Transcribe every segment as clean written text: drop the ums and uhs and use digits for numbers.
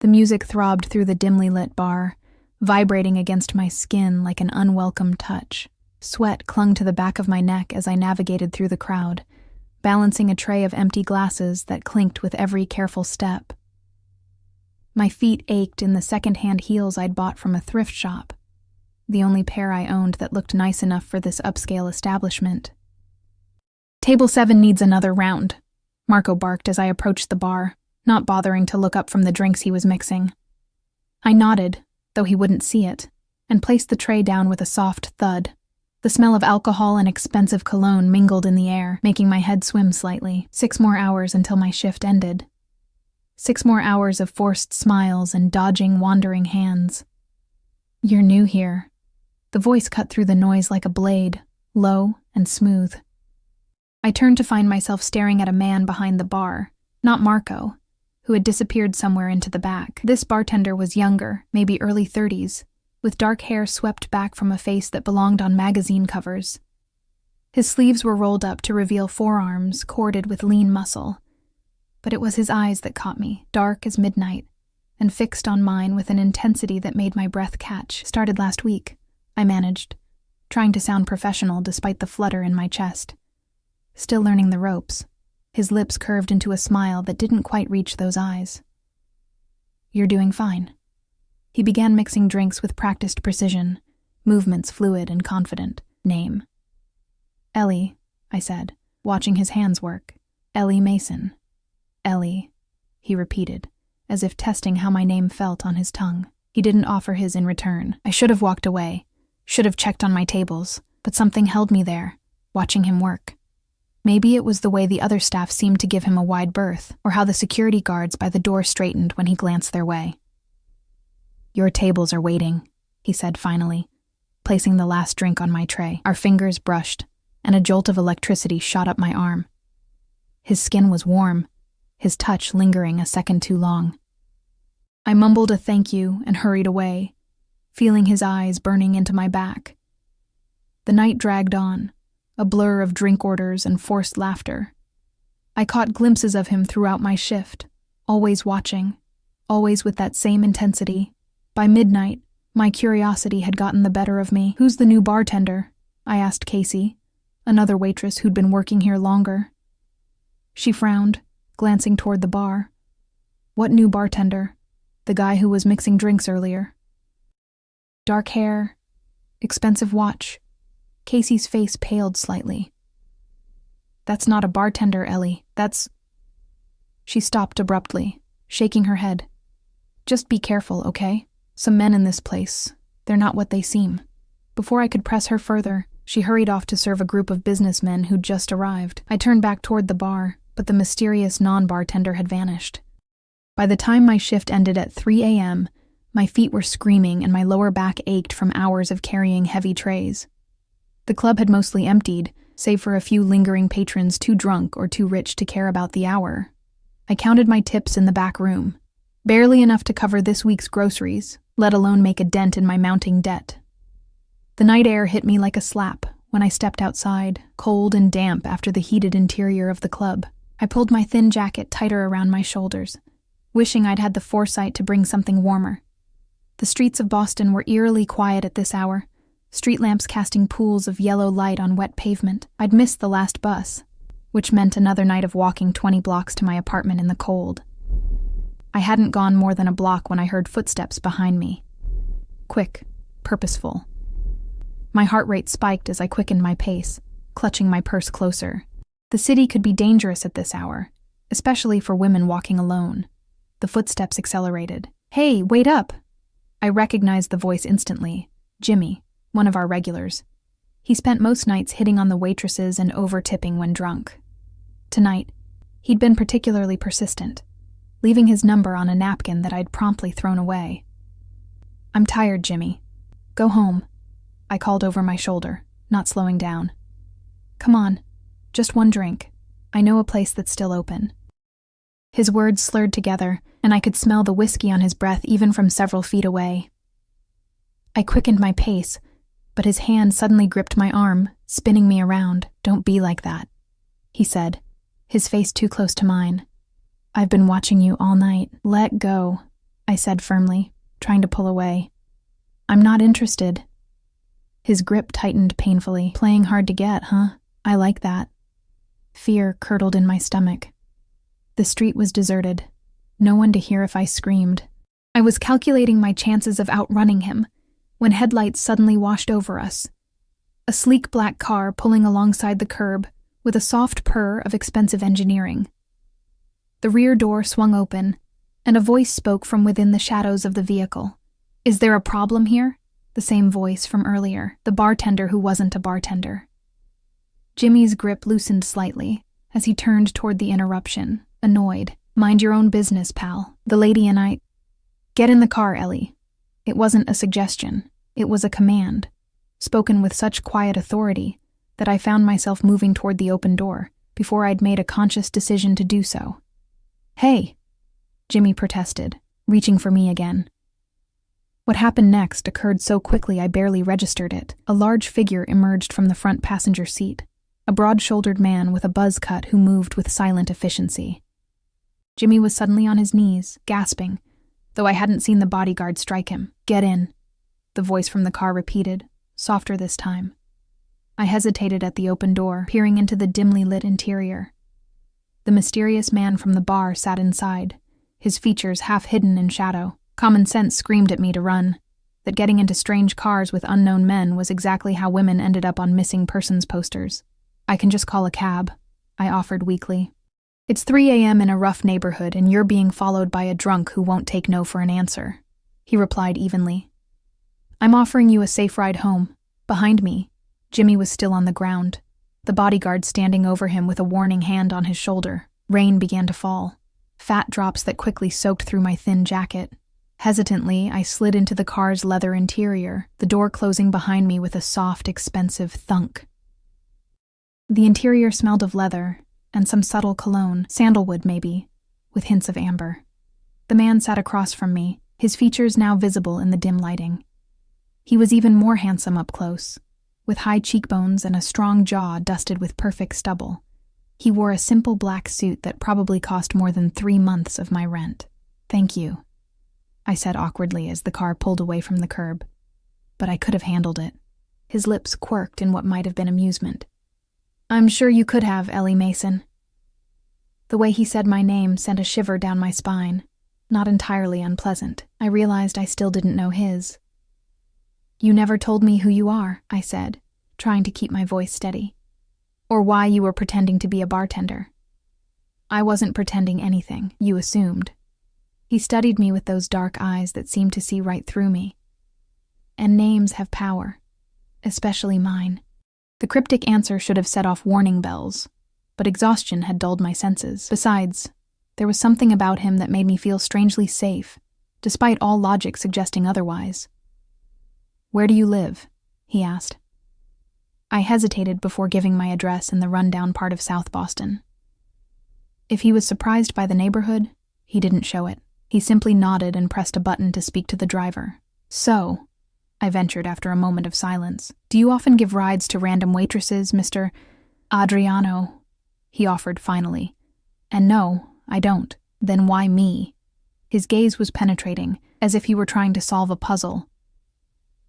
The music throbbed through the dimly lit bar, vibrating against my skin like an unwelcome touch. Sweat clung to the back of my neck as I navigated through the crowd, balancing a tray of empty glasses that clinked with every careful step. My feet ached in the second-hand heels I'd bought from a thrift shop, the only pair I owned that looked nice enough for this upscale establishment. "Table 7 needs another round," Marco barked as I approached the bar, not bothering to look up from the drinks he was mixing. I nodded, though he wouldn't see it, and placed the tray down with a soft thud. The smell of alcohol and expensive cologne mingled in the air, making my head swim slightly. 6 more hours until my shift ended. 6 more hours of forced smiles and dodging, wandering hands. "You're new here." The voice cut through the noise like a blade, low and smooth. I turned to find myself staring at a man behind the bar, not Marco, who had disappeared somewhere into the back. This bartender was younger, maybe early 30s, with dark hair swept back from a face that belonged on magazine covers. His sleeves were rolled up to reveal forearms corded with lean muscle. But it was his eyes that caught me, dark as midnight, and fixed on mine with an intensity that made my breath catch. "Started last week," I managed, trying to sound professional despite the flutter in my chest. Still learning the ropes. His lips curved into a smile that didn't quite reach those eyes. "You're doing fine." He began mixing drinks with practiced precision, movements fluid and confident. "Name?" "Ellie," I said, watching his hands work. "Ellie Mason." "Ellie," he repeated, as if testing how my name felt on his tongue. He didn't offer his in return. I should have walked away, should have checked on my tables, but something held me there, watching him work. Maybe it was the way the other staff seemed to give him a wide berth, or how the security guards by the door straightened when he glanced their way. "Your tables are waiting," he said finally, placing the last drink on my tray. Our fingers brushed, and a jolt of electricity shot up my arm. His skin was warm, his touch lingering a second too long. I mumbled a thank you and hurried away, feeling his eyes burning into my back. The night dragged on, a blur of drink orders and forced laughter. I caught glimpses of him throughout my shift, always watching, always with that same intensity. By midnight, my curiosity had gotten the better of me. "Who's the new bartender?" I asked Casey, another waitress who'd been working here longer. She frowned, glancing toward the bar. "What new bartender?" "The guy who was mixing drinks earlier." "Dark hair, expensive watch." Casey's face paled slightly. "That's not a bartender, Ellie. That's—" She stopped abruptly, shaking her head. "Just be careful, okay? Some men in this place. They're not what they seem." Before I could press her further, she hurried off to serve a group of businessmen who'd just arrived. I turned back toward the bar, but the mysterious non-bartender had vanished. By the time my shift ended at 3 a.m., my feet were screaming and my lower back ached from hours of carrying heavy trays. The club had mostly emptied, save for a few lingering patrons too drunk or too rich to care about the hour. I counted my tips in the back room, barely enough to cover this week's groceries, let alone make a dent in my mounting debt. The night air hit me like a slap when I stepped outside, cold and damp after the heated interior of the club. I pulled my thin jacket tighter around my shoulders, wishing I'd had the foresight to bring something warmer. The streets of Boston were eerily quiet at this hour, street lamps casting pools of yellow light on wet pavement. I'd missed the last bus, which meant another night of walking 20 blocks to my apartment in the cold. I hadn't gone more than a block when I heard footsteps behind me. Quick, purposeful. My heart rate spiked as I quickened my pace, clutching my purse closer. The city could be dangerous at this hour, especially for women walking alone. The footsteps accelerated. "Hey, wait up!" I recognized the voice instantly. Jimmy, one of our regulars. He spent most nights hitting on the waitresses and over-tipping when drunk. Tonight, he'd been particularly persistent, leaving his number on a napkin that I'd promptly thrown away. "I'm tired, Jimmy. Go home," I called over my shoulder, not slowing down. "Come on, just one drink. I know a place that's still open." His words slurred together, and I could smell the whiskey on his breath even from several feet away. I quickened my pace, but his hand suddenly gripped my arm, spinning me around. "Don't be like that," he said, his face too close to mine. "I've been watching you all night. Let go." I said firmly, trying to pull away. I'm not interested. His grip tightened painfully. Playing hard to get, huh? I like that. Fear curdled in my stomach. The street was deserted. No one to hear if I screamed. I was calculating my chances of outrunning him when headlights suddenly washed over us. A sleek black car pulling alongside the curb with a soft purr of expensive engineering. The rear door swung open, and a voice spoke from within the shadows of the vehicle. Is there a problem here? The same voice from earlier, the bartender who wasn't a bartender. Jimmy's grip loosened slightly as he turned toward the interruption, annoyed. Mind your own business, pal. The lady and I... Get in the car, Ellie. It wasn't a suggestion. It was a command, spoken with such quiet authority that I found myself moving toward the open door before I'd made a conscious decision to do so. Hey, Jimmy protested, reaching for me again. What happened next occurred so quickly I barely registered it. A large figure emerged from the front passenger seat, a broad-shouldered man with a buzz cut who moved with silent efficiency. Jimmy was suddenly on his knees, gasping, though I hadn't seen the bodyguard strike him. Get in, the voice from the car repeated, softer this time. I hesitated at the open door, peering into the dimly lit interior. The mysterious man from the bar sat inside, his features half hidden in shadow. Common sense screamed at me to run, that getting into strange cars with unknown men was exactly how women ended up on missing persons posters. I can just call a cab, I offered weakly. It's 3 a.m. in a rough neighborhood and you're being followed by a drunk who won't take no for an answer, he replied evenly. I'm offering you a safe ride home. Behind me, Jimmy was still on the ground, the bodyguard standing over him with a warning hand on his shoulder. Rain began to fall, fat drops that quickly soaked through my thin jacket. Hesitantly, I slid into the car's leather interior, the door closing behind me with a soft, expensive thunk. The interior smelled of leather and some subtle cologne, sandalwood maybe, with hints of amber. The man sat across from me, his features now visible in the dim lighting. He was even more handsome up close, with high cheekbones and a strong jaw dusted with perfect stubble. He wore a simple black suit that probably cost more than 3 months of my rent. Thank you, I said awkwardly as the car pulled away from the curb. But I could have handled it. His lips quirked in what might have been amusement. I'm sure you could have, Ellie Mason. The way he said my name sent a shiver down my spine, not entirely unpleasant. I realized I still didn't know his. You never told me who you are, I said, trying to keep my voice steady. Or why you were pretending to be a bartender. I wasn't pretending anything, you assumed. He studied me with those dark eyes that seemed to see right through me. And names have power, especially mine. The cryptic answer should have set off warning bells, but exhaustion had dulled my senses. Besides, there was something about him that made me feel strangely safe, despite all logic suggesting otherwise. Where do you live? He asked. I hesitated before giving my address in the rundown part of South Boston. If he was surprised by the neighborhood, he didn't show it. He simply nodded and pressed a button to speak to the driver. So, I ventured after a moment of silence, do you often give rides to random waitresses, Mr. Adriano? He offered finally. And no, I don't. Then why me? His gaze was penetrating, as if he were trying to solve a puzzle.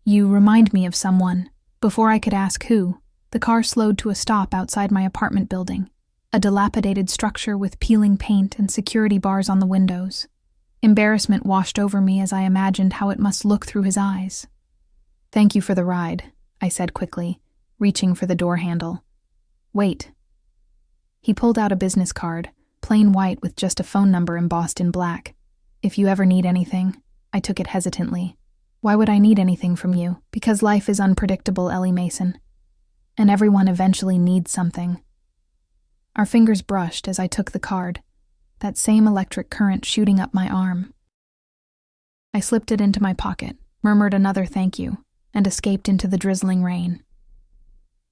You remind me of someone. Before I could ask who, the car slowed to a stop outside my apartment building, a dilapidated structure with peeling paint and security bars on the windows. Embarrassment washed over me as I imagined how it must look through his eyes. Thank you for the ride, I said quickly, reaching for the door handle. Wait. He pulled out a business card, plain white with just a phone number embossed in black. If you ever need anything, I took it hesitantly. Why would I need anything from you? Because life is unpredictable, Ellie Mason. And everyone eventually needs something. Our fingers brushed as I took the card, that same electric current shooting up my arm. I slipped it into my pocket, murmured another thank you, and escaped into the drizzling rain.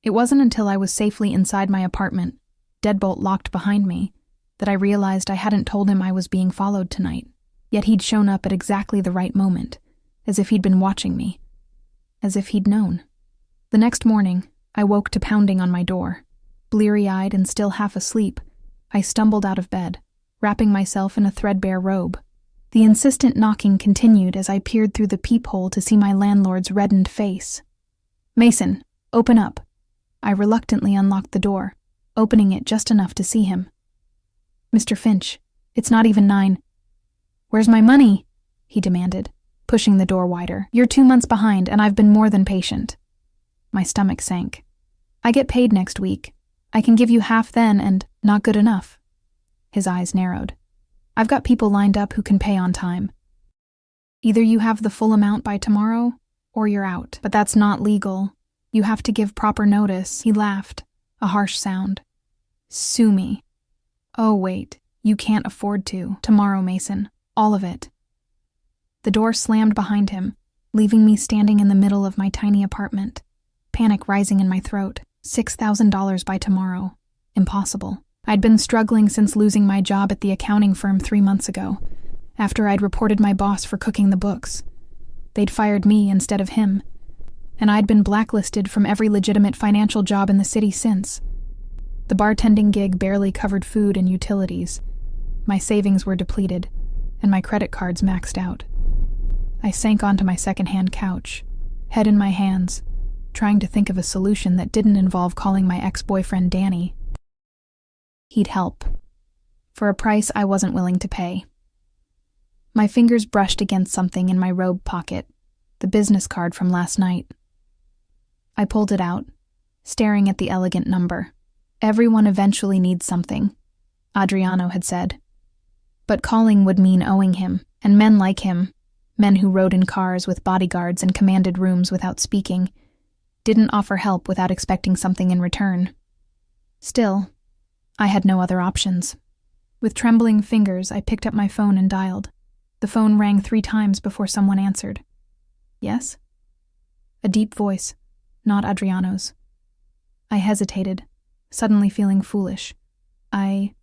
It wasn't until I was safely inside my apartment, deadbolt locked behind me, that I realized I hadn't told him I was being followed tonight. Yet he'd shown up at exactly the right moment, as if he'd been watching me, as if he'd known. The next morning, I woke to pounding on my door. Bleary-eyed and still half asleep, I stumbled out of bed, wrapping myself in a threadbare robe. The insistent knocking continued as I peered through the peephole to see my landlord's reddened face. "Mason, open up." I reluctantly unlocked the door, opening it just enough to see him. "Mr. Finch, it's not even 9. "Where's my money?" he demanded, pushing the door wider. "You're 2 months behind, and I've been more than patient." My stomach sank. "I get paid next week. I can give you half then, and not good enough." His eyes narrowed. "I've got people lined up who can pay on time. Either you have the full amount by tomorrow, or you're out. But that's not legal. You have to give proper notice." He laughed, a harsh sound. "Sue me." "Oh, wait. You can't afford to. Tomorrow, Mason. All of it." The door slammed behind him, leaving me standing in the middle of my tiny apartment, panic rising in my throat. $6,000 by tomorrow. Impossible. I'd been struggling since losing my job at the accounting firm 3 months ago, after I'd reported my boss for cooking the books. They'd fired me instead of him, and I'd been blacklisted from every legitimate financial job in the city since. The bartending gig barely covered food and utilities. My savings were depleted, and my credit cards maxed out. I sank onto my second-hand couch, head in my hands, trying to think of a solution that didn't involve calling my ex-boyfriend Danny. He'd help, for a price I wasn't willing to pay. My fingers brushed against something in my robe pocket, the business card from last night. I pulled it out, staring at the elegant number. "Everyone eventually needs something," Adriano had said. But calling would mean owing him, and men like him, men who rode in cars with bodyguards and commanded rooms without speaking, didn't offer help without expecting something in return. Still, I had no other options. With trembling fingers, I picked up my phone and dialed. The phone rang 3 times before someone answered. "Yes?" A deep voice, not Adriano's. I hesitated, suddenly feeling foolish. I'm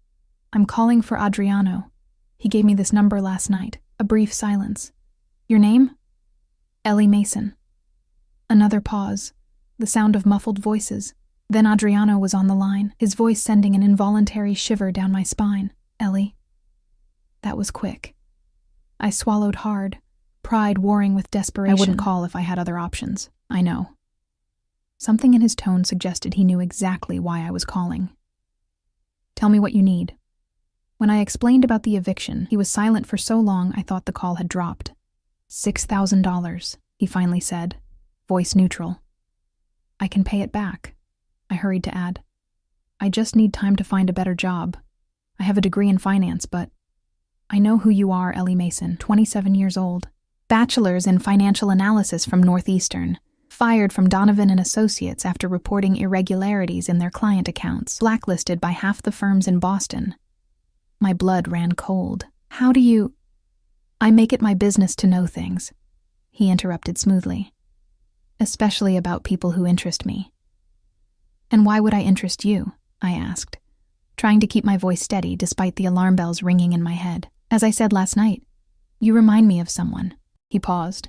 calling for Adriano. He gave me this number last night." A brief silence. "Your name?" "Ellie Mason." Another pause, the sound of muffled voices. Then Adriano was on the line, his voice sending an involuntary shiver down my spine. "Ellie." That was quick. I swallowed hard, pride warring with desperation. I wouldn't call if I had other options, I know. Something in his tone suggested he knew exactly why I was calling. "Tell me what you need." When I explained about the eviction, he was silent for so long I thought the call had dropped. $6,000, he finally said, voice neutral. "I can pay it back," I hurried to add. "I just need time to find a better job. I have a degree in finance, but..." "I know who you are, Ellie Mason, 27 years old. Bachelor's in financial analysis from Northeastern. Fired from Donovan and Associates after reporting irregularities in their client accounts. Blacklisted by half the firms in Boston." My blood ran cold. "How do you..." "I make it my business to know things," he interrupted smoothly. "Especially about people who interest me." "And why would I interest you?" I asked, trying to keep my voice steady despite the alarm bells ringing in my head. "As I said last night, you remind me of someone." He paused.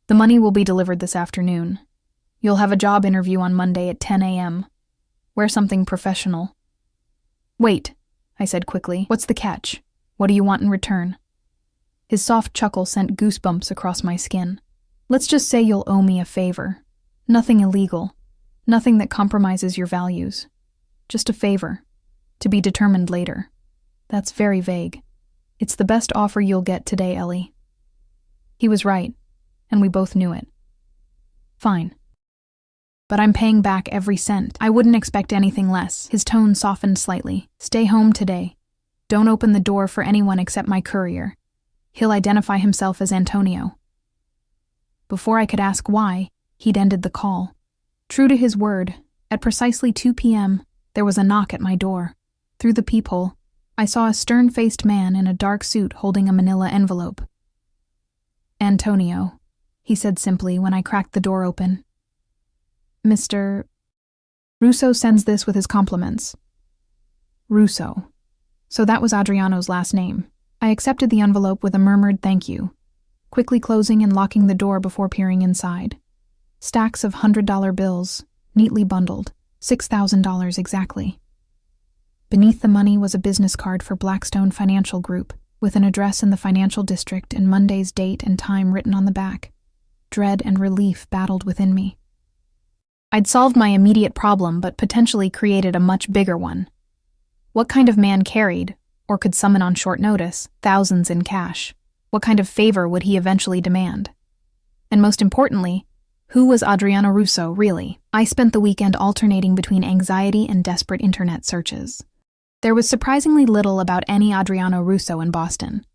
"The money will be delivered this afternoon. You'll have a job interview on Monday at 10 a.m. Wear something professional." "Wait," I said quickly. "What's the catch? What do you want in return?" His soft chuckle sent goosebumps across my skin. "Let's just say you'll owe me a favor. Nothing illegal. Nothing that compromises your values. Just a favor. To be determined later." "That's very vague." "It's the best offer you'll get today, Ellie." He was right, and we both knew it. "Fine. But I'm paying back every cent. I wouldn't expect anything less." His tone softened slightly. "Stay home today. Don't open the door for anyone except my courier. He'll identify himself as Antonio." Before I could ask why, he'd ended the call. True to his word, at precisely 2 p.m., there was a knock at my door. Through the peephole, I saw a stern-faced man in a dark suit holding a manila envelope. "Antonio," he said simply when I cracked the door open. "Mr. Russo sends this with his compliments." Russo. So that was Adriano's last name. I accepted the envelope with a murmured thank you, quickly closing and locking the door before peering inside. Stacks of $100 bills, neatly bundled, $6,000 exactly. Beneath the money was a business card for Blackstone Financial Group, with an address in the financial district and Monday's date and time written on the back. Dread and relief battled within me. I'd solved my immediate problem, but potentially created a much bigger one. What kind of man carried, or could summon on short notice, thousands in cash? What kind of favor would he eventually demand? And most importantly, who was Adriano Russo, really? I spent the weekend alternating between anxiety and desperate internet searches. There was surprisingly little about any Adriano Russo in Boston.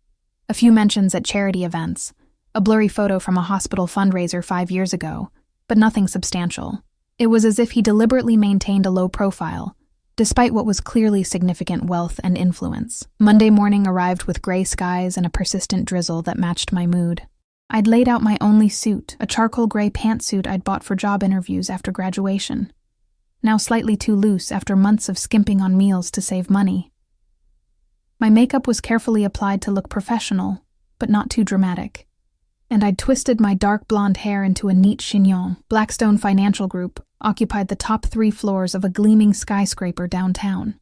A few mentions at charity events, a blurry photo from a hospital fundraiser 5 years ago, but nothing substantial. It was as if he deliberately maintained a low profile, despite what was clearly significant wealth and influence. Monday morning arrived with gray skies and a persistent drizzle that matched my mood. I'd laid out my only suit, a charcoal gray pantsuit I'd bought for job interviews after graduation, now slightly too loose after months of skimping on meals to save money. My makeup was carefully applied to look professional, but not too dramatic, and I'd twisted my dark blonde hair into a neat chignon. Blackstone Financial Group occupied the top 3 floors of a gleaming skyscraper downtown.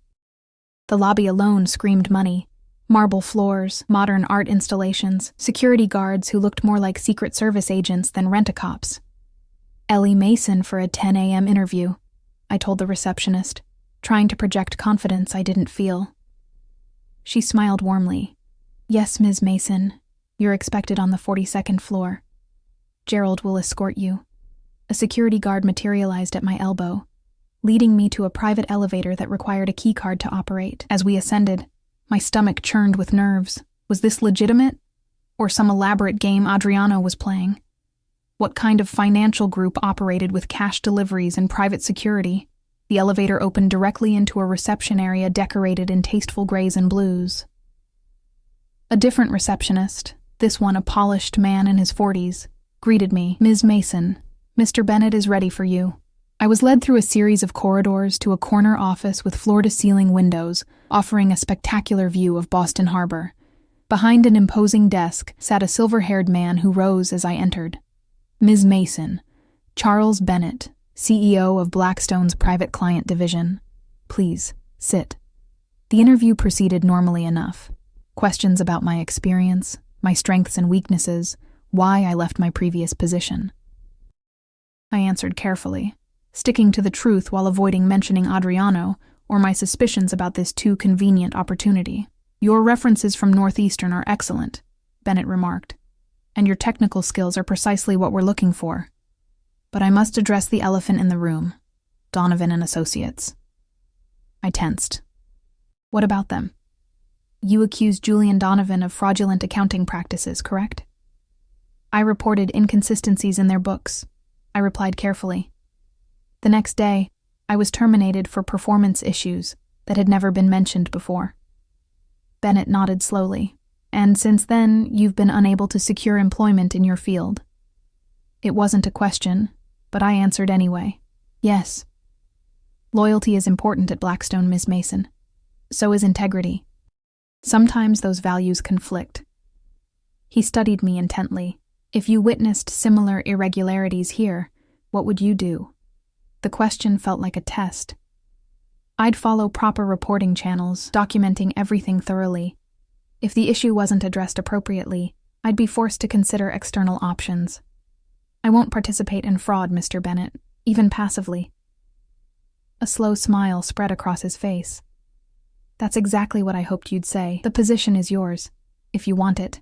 The lobby alone screamed money. Marble floors, modern art installations, security guards who looked more like Secret Service agents than rent-a-cops. Ellie Mason for a 10 a.m. interview, I told the receptionist, trying to project confidence I didn't feel. She smiled warmly. Yes, Ms. Mason. You're expected on the 42nd floor. Gerald will escort you. A security guard materialized at my elbow, leading me to a private elevator that required a keycard to operate. As we ascended, my stomach churned with nerves. Was this legitimate? Or some elaborate game Adriano was playing? What kind of financial group operated with cash deliveries and private security? The elevator opened directly into a reception area decorated in tasteful grays and blues. A different receptionist, this one a polished man in his 40s, greeted me. Ms. Mason, Mr. Bennett is ready for you. I was led through a series of corridors to a corner office with floor-to-ceiling windows, offering a spectacular view of Boston Harbor. Behind an imposing desk sat a silver-haired man who rose as I entered. Ms. Mason, Charles Bennett, CEO of Blackstone's private client division. Please, sit. The interview proceeded normally enough. Questions about my experience, my strengths and weaknesses, why I left my previous position. I answered carefully, sticking to the truth while avoiding mentioning Adriano or my suspicions about this too convenient opportunity. Your references from Northeastern are excellent, Bennett remarked, and your technical skills are precisely what we're looking for. But I must address the elephant in the room, Donovan and Associates. I tensed. What about them? You accused Julian Donovan of fraudulent accounting practices, correct? I reported inconsistencies in their books. I replied carefully. The next day, I was terminated for performance issues that had never been mentioned before. Bennett nodded slowly. And since then, you've been unable to secure employment in your field. It wasn't a question, but I answered anyway. Yes. Loyalty is important at Blackstone, Ms. Mason. So is integrity. Sometimes those values conflict. He studied me intently. If you witnessed similar irregularities here, what would you do? The question felt like a test. I'd follow proper reporting channels, documenting everything thoroughly. If the issue wasn't addressed appropriately, I'd be forced to consider external options. I won't participate in fraud, Mr. Bennett, even passively. A slow smile spread across his face. That's exactly what I hoped you'd say. The position is yours, if you want it.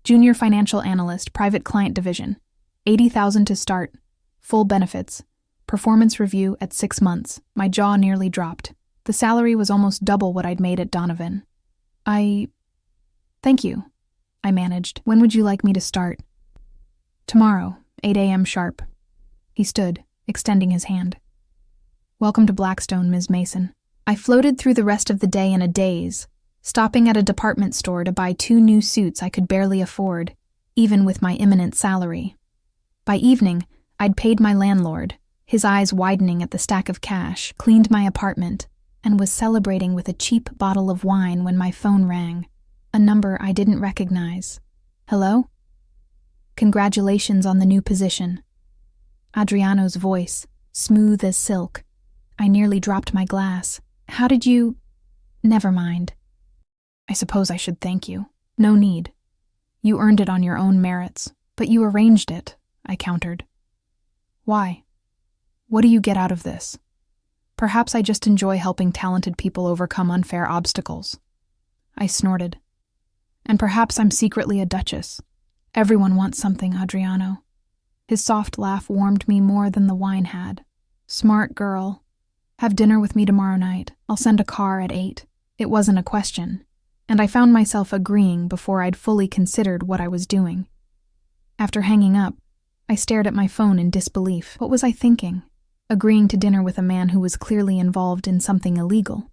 Junior Financial Analyst, Private Client Division. $80,000 to start. Full benefits. Performance review at 6 months. My jaw nearly dropped. The salary was almost double what I'd made at Donovan. Thank you, I managed. When would you like me to start? Tomorrow, 8 a.m. sharp. He stood, extending his hand. Welcome to Blackstone, Ms. Mason. I floated through the rest of the day in a daze, stopping at a department store to buy 2 new suits I could barely afford, even with my imminent salary. By evening, I'd paid my landlord, his eyes widening at the stack of cash, cleaned my apartment, and was celebrating with a cheap bottle of wine when my phone rang. A number I didn't recognize. Hello? Congratulations on the new position. Adriano's voice, smooth as silk. I nearly dropped my glass. How did you... Never mind. I suppose I should thank you. No need. You earned it on your own merits, but you arranged it, I countered. Why? What do you get out of this? Perhaps I just enjoy helping talented people overcome unfair obstacles. I snorted. And perhaps I'm secretly a duchess. Everyone wants something, Adriano. His soft laugh warmed me more than the wine had. Smart girl. Have dinner with me tomorrow night. I'll send a car at 8. It wasn't a question, and I found myself agreeing before I'd fully considered what I was doing. After hanging up, I stared at my phone in disbelief. What was I thinking? Agreeing to dinner with a man who was clearly involved in something illegal.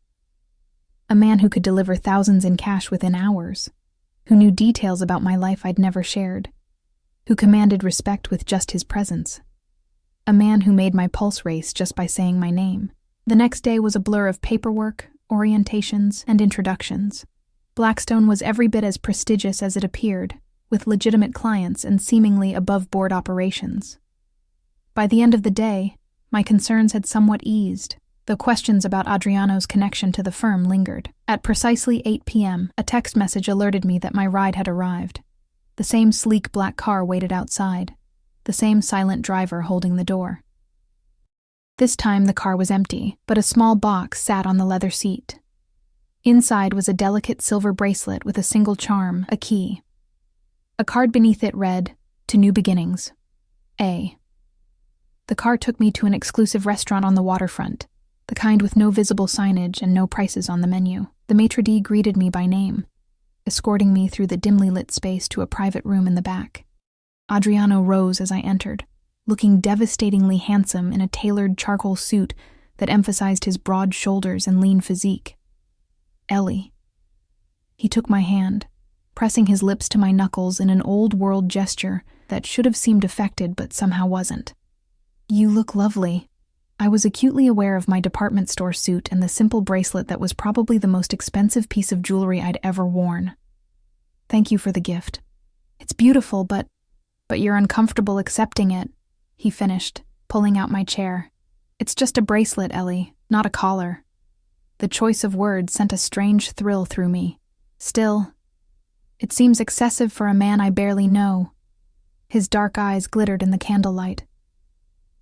A man who could deliver thousands in cash within hours, who knew details about my life I'd never shared, who commanded respect with just his presence. A man who made my pulse race just by saying my name. The next day was a blur of paperwork, orientations, and introductions. Blackstone was every bit as prestigious as it appeared, with legitimate clients and seemingly above-board operations. By the end of the day, my concerns had somewhat eased, though questions about Adriano's connection to the firm lingered. At precisely 8 p.m., a text message alerted me that my ride had arrived. The same sleek black car waited outside, the same silent driver holding the door. This time the car was empty, but a small box sat on the leather seat. Inside was a delicate silver bracelet with a single charm, a key. A card beneath it read, "To New Beginnings. A." The car took me to an exclusive restaurant on the waterfront, the kind with no visible signage and no prices on the menu. The maitre d' greeted me by name, escorting me through the dimly lit space to a private room in the back. Adriano rose as I entered, looking devastatingly handsome in a tailored charcoal suit that emphasized his broad shoulders and lean physique. Ellie. He took my hand, pressing his lips to my knuckles in an old-world gesture that should have seemed affected but somehow wasn't. You look lovely. I was acutely aware of my department store suit and the simple bracelet that was probably the most expensive piece of jewelry I'd ever worn. Thank you for the gift. It's beautiful, but you're uncomfortable accepting it, he finished, pulling out my chair. It's just a bracelet, Ellie, not a collar. The choice of words sent a strange thrill through me. Still, it seems excessive for a man I barely know. His dark eyes glittered in the candlelight.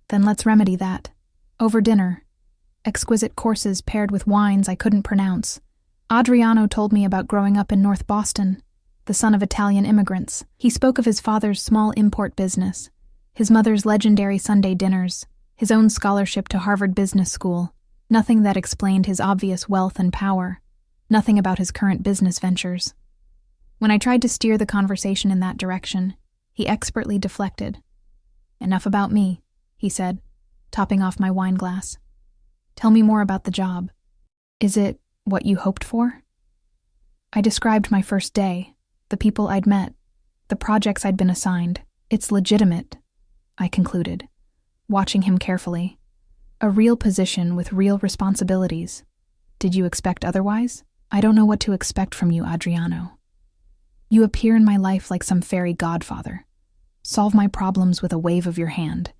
Then let's remedy that. Over dinner. Exquisite courses paired with wines I couldn't pronounce. Adriano told me about growing up in North Boston, the son of Italian immigrants. He spoke of his father's small import business, his mother's legendary Sunday dinners, his own scholarship to Harvard Business School. Nothing that explained his obvious wealth and power. Nothing about his current business ventures. When I tried to steer the conversation in that direction, he expertly deflected. Enough about me, he said, topping off my wine glass. Tell me more about the job. Is it what you hoped for? I described my first day, the people I'd met, the projects I'd been assigned. It's legitimate, I concluded, watching him carefully. A real position with real responsibilities. Did you expect otherwise? I don't know what to expect from you, Adriano. You appear in my life like some fairy godfather. Solve my problems with a wave of your hand,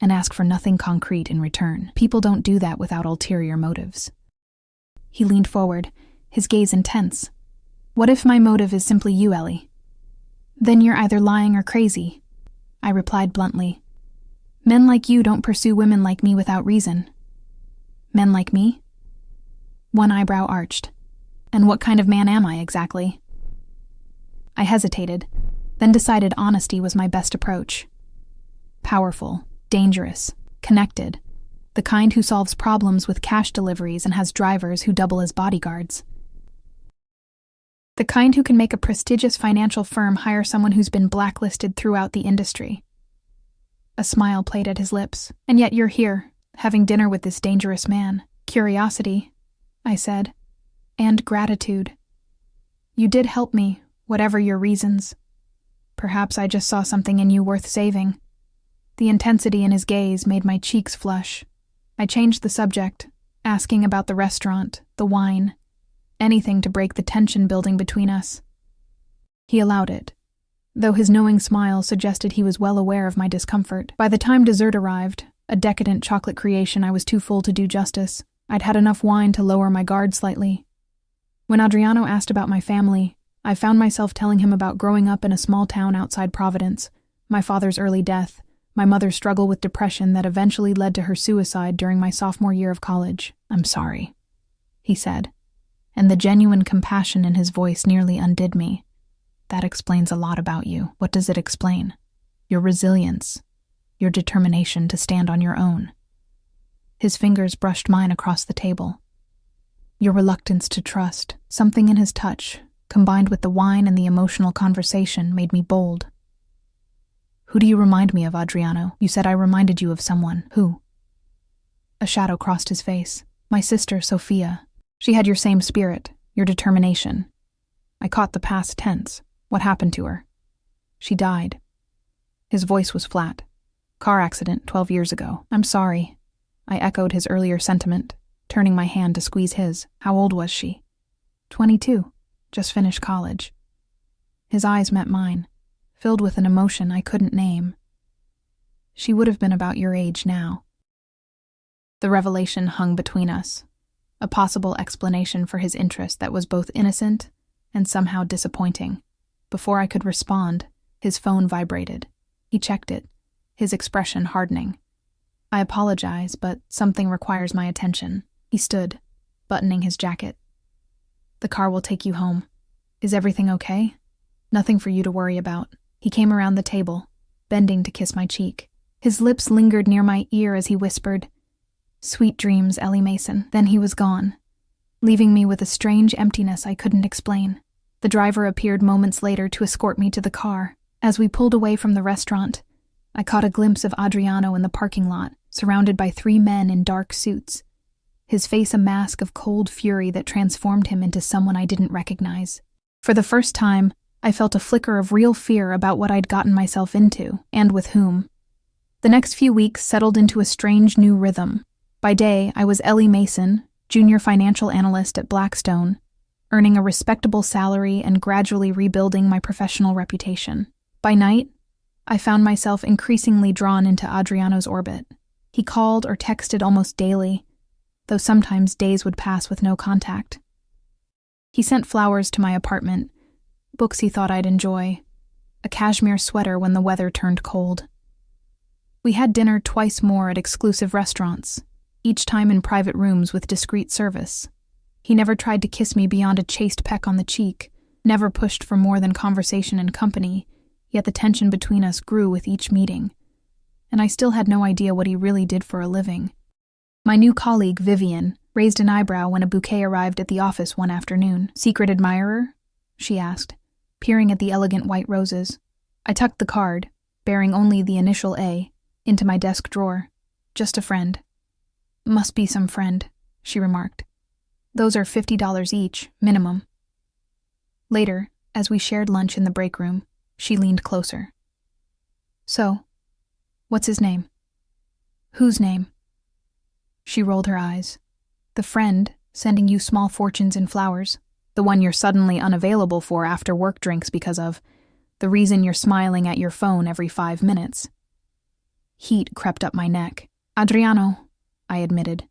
and ask for nothing concrete in return. People don't do that without ulterior motives. He leaned forward, his gaze intense. What if my motive is simply you, Ellie? Then you're either lying or crazy, I replied bluntly. Men like you don't pursue women like me without reason. Men like me? One eyebrow arched. And what kind of man am I exactly? I hesitated, then decided honesty was my best approach. Powerful, dangerous, connected, the kind who solves problems with cash deliveries and has drivers who double as bodyguards. The kind who can make a prestigious financial firm hire someone who's been blacklisted throughout the industry. A smile played at his lips. And yet you're here, having dinner with this dangerous man. Curiosity, I said, and gratitude. You did help me, whatever your reasons. Perhaps I just saw something in you worth saving. The intensity in his gaze made my cheeks flush. I changed the subject, asking about the restaurant, the wine, anything to break the tension building between us. He allowed it, though his knowing smile suggested he was well aware of my discomfort. By the time dessert arrived, a decadent chocolate creation I was too full to do justice, I'd had enough wine to lower my guard slightly. When Adriano asked about my family, I found myself telling him about growing up in a small town outside Providence, my father's early death, my mother's struggle with depression that eventually led to her suicide during my sophomore year of college. "I'm sorry," he said, and the genuine compassion in his voice nearly undid me. "That explains a lot about you." "What does it explain?" "Your resilience, your determination to stand on your own." His fingers brushed mine across the table. "Your reluctance to trust." Something in his touch, combined with the wine and the emotional conversation, made me bold. "Who do you remind me of, Adriano? You said I reminded you of someone. Who?" A shadow crossed his face. "My sister, Sophia. She had your same spirit, your determination." I caught the past tense. "What happened to her?" "She died." His voice was flat. "Car accident 12 years ago." "I'm sorry." I echoed his earlier sentiment, turning my hand to squeeze his. "How old was she?" 22. Just finished college." His eyes met mine, filled with an emotion I couldn't name. "She would have been about your age now." The revelation hung between us, a possible explanation for his interest that was both innocent and somehow disappointing. Before I could respond, his phone vibrated. He checked it, his expression hardening. "I apologize, but something requires my attention." He stood, buttoning his jacket. "The car will take you home. Is everything okay? Nothing for you to worry about." He came around the table, bending to kiss my cheek. His lips lingered near my ear as he whispered, "Sweet dreams, Ellie Mason." Then he was gone, leaving me with a strange emptiness I couldn't explain. The driver appeared moments later to escort me to the car. As we pulled away from the restaurant, I caught a glimpse of Adriano in the parking lot, surrounded by 3 men in dark suits, his face a mask of cold fury that transformed him into someone I didn't recognize. For the first time, I felt a flicker of real fear about what I'd gotten myself into, and with whom. The next few weeks settled into a strange new rhythm. By day, I was Ellie Mason, junior financial analyst at Blackstone, earning a respectable salary and gradually rebuilding my professional reputation. By night, I found myself increasingly drawn into Adriano's orbit. He called or texted almost daily, though sometimes days would pass with no contact. He sent flowers to my apartment, books he thought I'd enjoy, a cashmere sweater when the weather turned cold. We had dinner twice more at exclusive restaurants, each time in private rooms with discreet service. He never tried to kiss me beyond a chaste peck on the cheek, never pushed for more than conversation and company, yet the tension between us grew with each meeting. And I still had no idea what he really did for a living. My new colleague, Vivian, raised an eyebrow when a bouquet arrived at the office one afternoon. "Secret admirer?" she asked, peering at the elegant white roses. I tucked the card, bearing only the initial A, into my desk drawer. "Just a friend." "Must be some friend," she remarked. "Those are $50 each, minimum." Later, as we shared lunch in the break room, she leaned closer. "So, what's his name?" "Whose name?" She rolled her eyes. "The friend sending you small fortunes in flowers. The one you're suddenly unavailable for after work drinks because of. The reason you're smiling at your phone every 5 minutes." Heat crept up my neck. "Adriano," I admitted.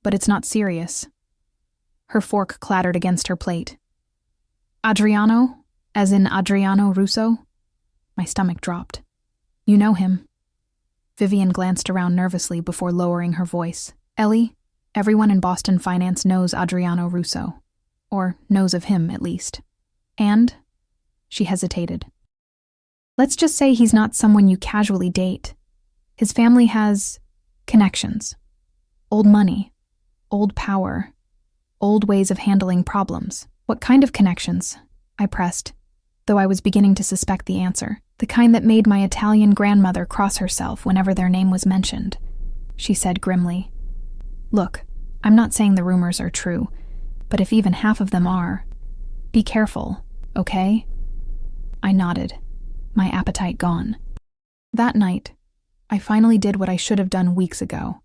"But it's not serious." Her fork clattered against her plate. "Adriano? As in Adriano Russo?" My stomach dropped. "You know him." Vivian glanced around nervously before lowering her voice. "Ellie, everyone in Boston finance knows Adriano Russo. Or knows of him, at least. And?" She hesitated. "Let's just say he's not someone you casually date. His family has connections. Old money. Old power. Old ways of handling problems." "What kind of connections?" I pressed, though I was beginning to suspect the answer. "The kind that made my Italian grandmother cross herself whenever their name was mentioned," she said grimly. "Look, I'm not saying the rumors are true, but if even half of them are, be careful, okay?" I nodded, my appetite gone. That night, I finally did what I should have done weeks ago.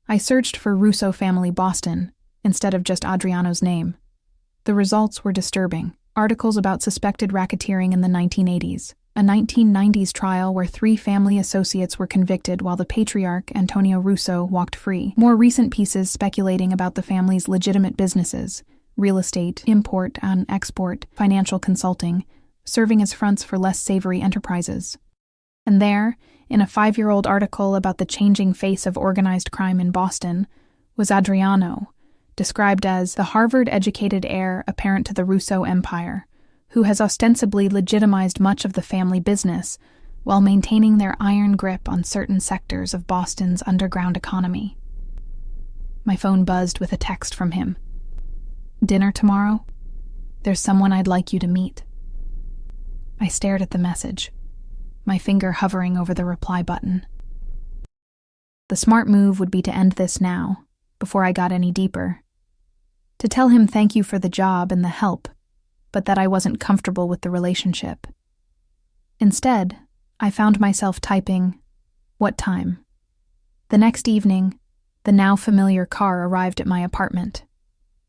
I searched for Russo family Boston instead of just Adriano's name. The results were disturbing. Articles about suspected racketeering in the 1980s, a 1990s trial where 3 family associates were convicted while the patriarch, Antonio Russo, walked free. More recent pieces speculating about the family's legitimate businesses, real estate, import and export, financial consulting, serving as fronts for less savory enterprises. And there, in a 5-year-old article about the changing face of organized crime in Boston, was Adriano, described as the Harvard-educated heir apparent to the Russo Empire, who has ostensibly legitimized much of the family business while maintaining their iron grip on certain sectors of Boston's underground economy. My phone buzzed with a text from him. "Dinner tomorrow? There's someone I'd like you to meet." I stared at the message, my finger hovering over the reply button. The smart move would be to end this now, before I got any deeper. To tell him thank you for the job and the help, but that I wasn't comfortable with the relationship. Instead, I found myself typing, "What time?" The next evening, the now familiar car arrived at my apartment.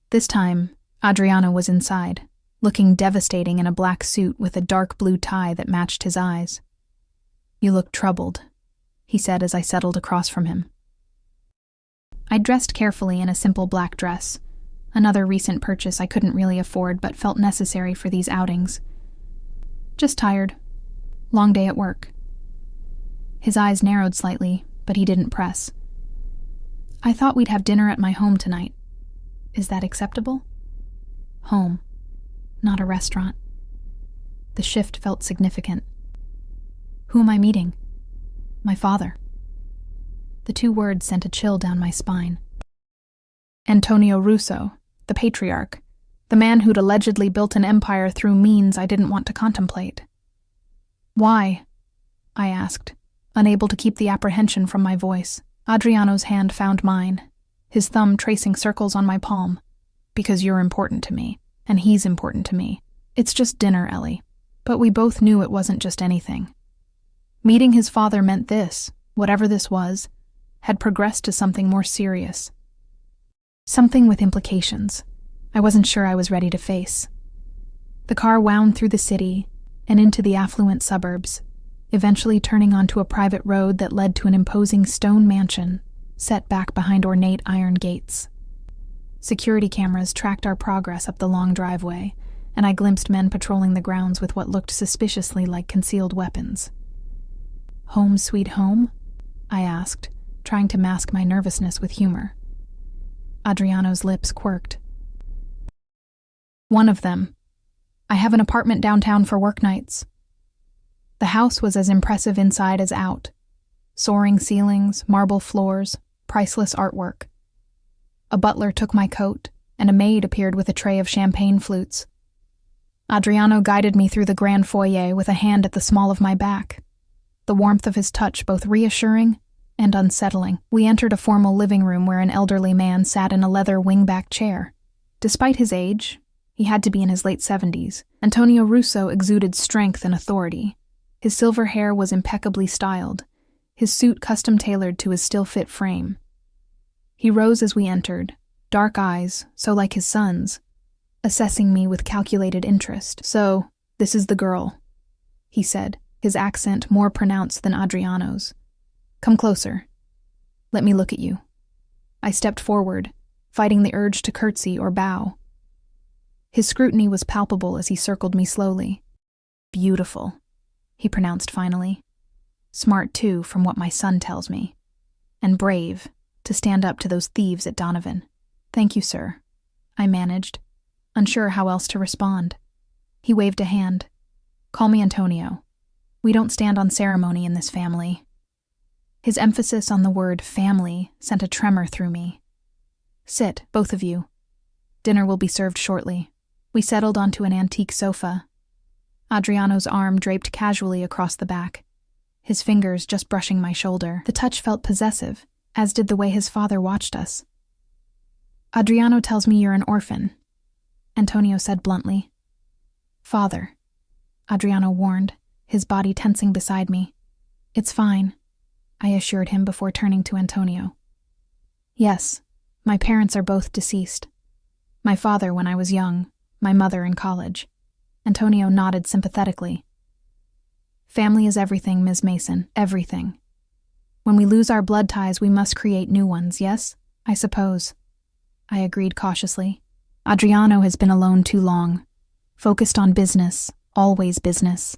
This time, Adriano was inside, looking devastating in a black suit with a dark blue tie that matched his eyes. "You look troubled," he said as I settled across from him. I dressed carefully in a simple black dress, another recent purchase I couldn't really afford but felt necessary for these outings. "Just tired. Long day at work." His eyes narrowed slightly, but he didn't press. "I thought we'd have dinner at my home tonight. Is that acceptable?" Home, not a restaurant. The shift felt significant. "Who am I meeting?" "My father." The 2 words sent a chill down my spine. Antonio Russo, the patriarch, the man who'd allegedly built an empire through means I didn't want to contemplate. "Why?" I asked, unable to keep the apprehension from my voice. Adriano's hand found mine, his thumb tracing circles on my palm. "Because you're important to me, and he's important to me. It's just dinner, Ellie." But we both knew it wasn't just anything. Meeting his father meant this, whatever this was, had progressed to something more serious. Something with implications I wasn't sure I was ready to face. The car wound through the city and into the affluent suburbs, eventually turning onto a private road that led to an imposing stone mansion set back behind ornate iron gates. Security cameras tracked our progress up the long driveway, and I glimpsed men patrolling the grounds with what looked suspiciously like concealed weapons. "Home sweet home?" I asked, trying to mask my nervousness with humor. Adriano's lips quirked. "One of them. I have an apartment downtown for work nights." The house was as impressive inside as out. Soaring ceilings, marble floors, priceless artwork. A butler took my coat, and a maid appeared with a tray of champagne flutes. Adriano guided me through the grand foyer with a hand at the small of my back, the warmth of his touch both reassuring and unsettling. We entered a formal living room where an elderly man sat in a leather wingback chair. Despite his age, he had to be in his late 70s, Antonio Russo exuded strength and authority. His silver hair was impeccably styled, his suit custom-tailored to his still-fit frame. He rose as we entered, dark eyes, so like his son's, assessing me with calculated interest. "So, this is the girl," he said, his accent more pronounced than Adriano's. "Come closer. Let me look at you." I stepped forward, fighting the urge to curtsy or bow. His scrutiny was palpable as he circled me slowly. "Beautiful," he pronounced finally. "Smart, too, from what my son tells me. And brave, to stand up to those thieves at Donovan." "Thank you, sir," I managed, unsure how else to respond. He waved a hand. "Call me Antonio. We don't stand on ceremony in this family." His emphasis on the word family sent a tremor through me. "Sit, both of you. Dinner will be served shortly." We settled onto an antique sofa. Adriano's arm draped casually across the back, his fingers just brushing my shoulder. The touch felt possessive, as did the way his father watched us. "Adriano tells me you're an orphan," Antonio said bluntly. "Father," Adriano warned, his body tensing beside me. "It's fine," I assured him before turning to Antonio. "Yes, my parents are both deceased. My father when I was young, my mother in college." Antonio nodded sympathetically. "Family is everything, Ms. Mason, everything. When we lose our blood ties, we must create new ones, yes? I suppose." I agreed cautiously, Adriano has been alone too long, focused on business, always business.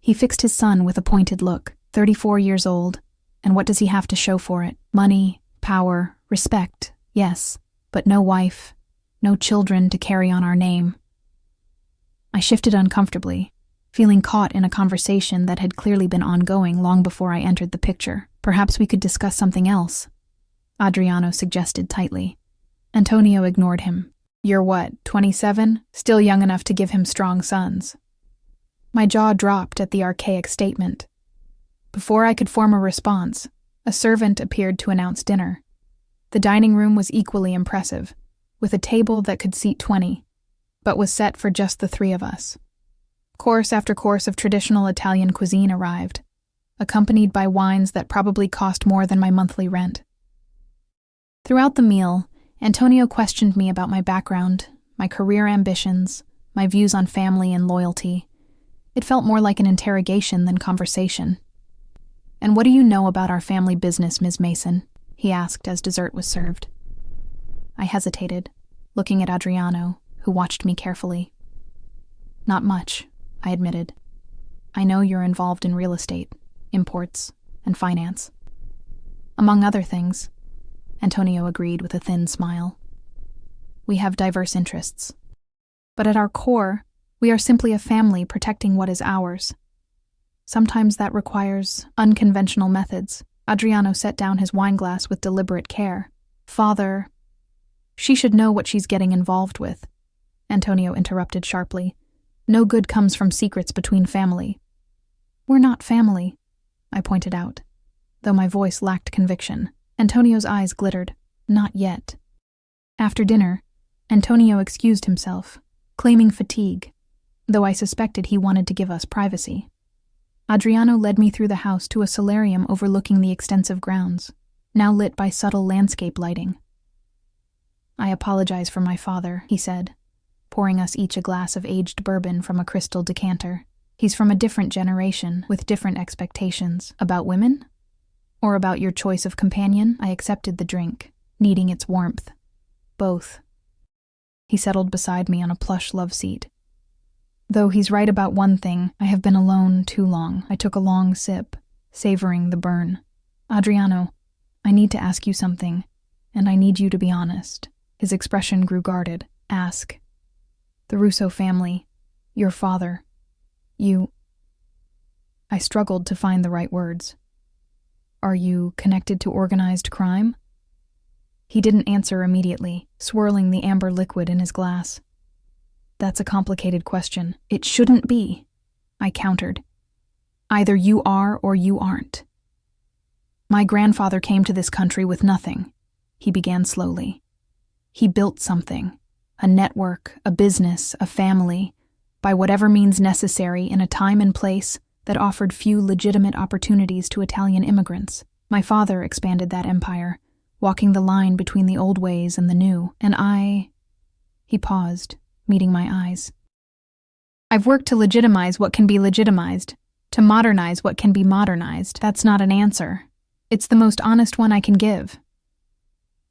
He fixed his son with a pointed look, 34 years old, and what does he have to show for it? Money, power, respect, yes, but no wife, no children to carry on our name. I shifted uncomfortably, feeling caught in a conversation that had clearly been ongoing long before I entered the picture. Perhaps we could discuss something else, Adriano suggested tightly. Antonio ignored him. You're what, 27? Still young enough to give him strong sons. My jaw dropped at the archaic statement. Before I could form a response, a servant appeared to announce dinner. The dining room was equally impressive, with a table that could seat 20, but was set for just the three of us. Course after course of traditional Italian cuisine arrived, accompanied by wines that probably cost more than my monthly rent. Throughout the meal, Antonio questioned me about my background, my career ambitions, my views on family and loyalty. It felt more like an interrogation than conversation. And what do you know about our family business, Ms. Mason? He asked as dessert was served. I hesitated, looking at Adriano, who watched me carefully. Not much, I admitted. I know you're involved in real estate, imports, and finance. Among other things, Antonio agreed with a thin smile. We have diverse interests. But at our core, we are simply a family protecting what is ours. Sometimes that requires unconventional methods. Adriano set down his wineglass with deliberate care. Father, she should know what she's getting involved with, Antonio interrupted sharply. No good comes from secrets between family. We're not family, I pointed out, though my voice lacked conviction. Antonio's eyes glittered. Not yet. After dinner, Antonio excused himself, claiming fatigue, though I suspected he wanted to give us privacy. Adriano led me through the house to a solarium overlooking the extensive grounds, now lit by subtle landscape lighting. I apologize for my father, he said, pouring us each a glass of aged bourbon from a crystal decanter. He's from a different generation, with different expectations. About women? Or about your choice of companion? I accepted the drink, needing its warmth. Both. He settled beside me on a plush love seat. Though he's right about one thing, I have been alone too long. I took a long sip, savoring the burn. Adriano, I need to ask you something, and I need you to be honest. His expression grew guarded. Ask. The Russo family, your father, you... I struggled to find the right words. Are you connected to organized crime? He didn't answer immediately, swirling the amber liquid in his glass. That's a complicated question. It shouldn't be, I countered. Either you are or you aren't. My grandfather came to this country with nothing, he began slowly. He built something, a network, a business, a family, by whatever means necessary in a time and place that offered few legitimate opportunities to Italian immigrants. My father expanded that empire, walking the line between the old ways and the new, and I... He paused, meeting my eyes. I've worked to legitimize what can be legitimized, to modernize what can be modernized. That's not an answer. It's the most honest one I can give.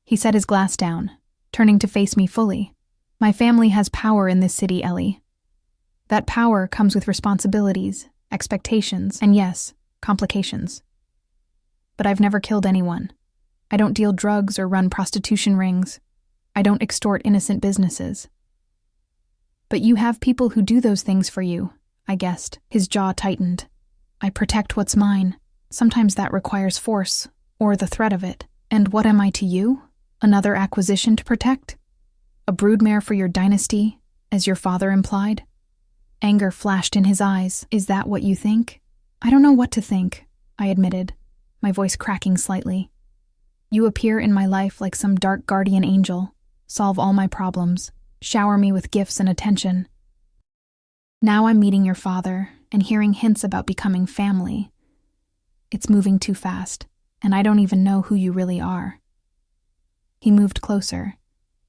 He set his glass down, turning to face me fully. My family has power in this city, Ellie. That power comes with responsibilities, expectations, and yes, complications. But I've never killed anyone. I don't deal drugs or run prostitution rings. I don't extort innocent businesses. But you have people who do those things for you, I guessed. His jaw tightened. I protect what's mine. Sometimes that requires force, or the threat of it. And what am I to you? Another acquisition to protect? A broodmare for your dynasty, as your father implied? Anger flashed in his eyes. Is that what you think? I don't know what to think, I admitted, my voice cracking slightly. You appear in my life like some dark guardian angel, solve all my problems, shower me with gifts and attention. Now I'm meeting your father and hearing hints about becoming family. It's moving too fast, and I don't even know who you really are. He moved closer,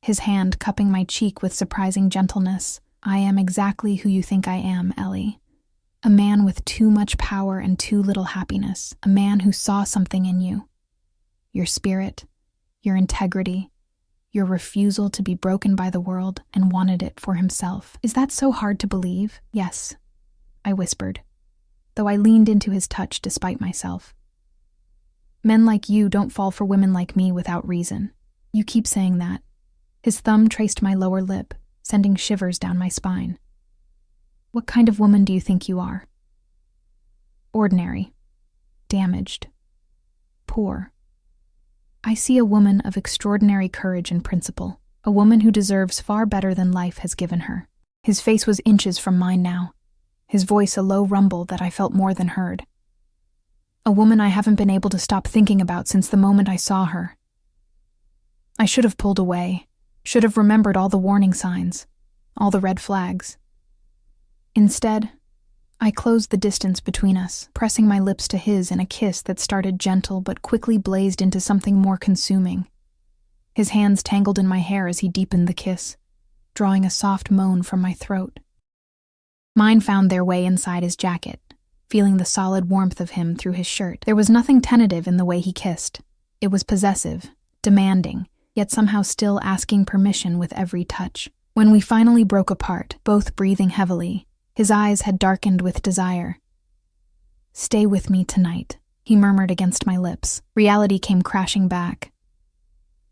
his hand cupping my cheek with surprising gentleness. I am exactly who you think I am, Ellie. A man with too much power and too little happiness. A man who saw something in you. Your spirit, your integrity, your refusal to be broken by the world, and wanted it for himself. Is that so hard to believe? Yes, I whispered, though I leaned into his touch despite myself. Men like you don't fall for women like me without reason. You keep saying that. His thumb traced my lower lip, sending shivers down my spine. What kind of woman do you think you are? Ordinary. Damaged. Poor. I see a woman of extraordinary courage and principle, a woman who deserves far better than life has given her. His face was inches from mine now, his voice a low rumble that I felt more than heard. A woman I haven't been able to stop thinking about since the moment I saw her. I should have pulled away, should have remembered all the warning signs, all the red flags. Instead, I closed the distance between us, pressing my lips to his in a kiss that started gentle but quickly blazed into something more consuming. His hands tangled in my hair as he deepened the kiss, drawing a soft moan from my throat. Mine found their way inside his jacket, feeling the solid warmth of him through his shirt. There was nothing tentative in the way he kissed. It was possessive, demanding, yet somehow still asking permission with every touch. When we finally broke apart, both breathing heavily, his eyes had darkened with desire. "Stay with me tonight," he murmured against my lips. Reality came crashing back.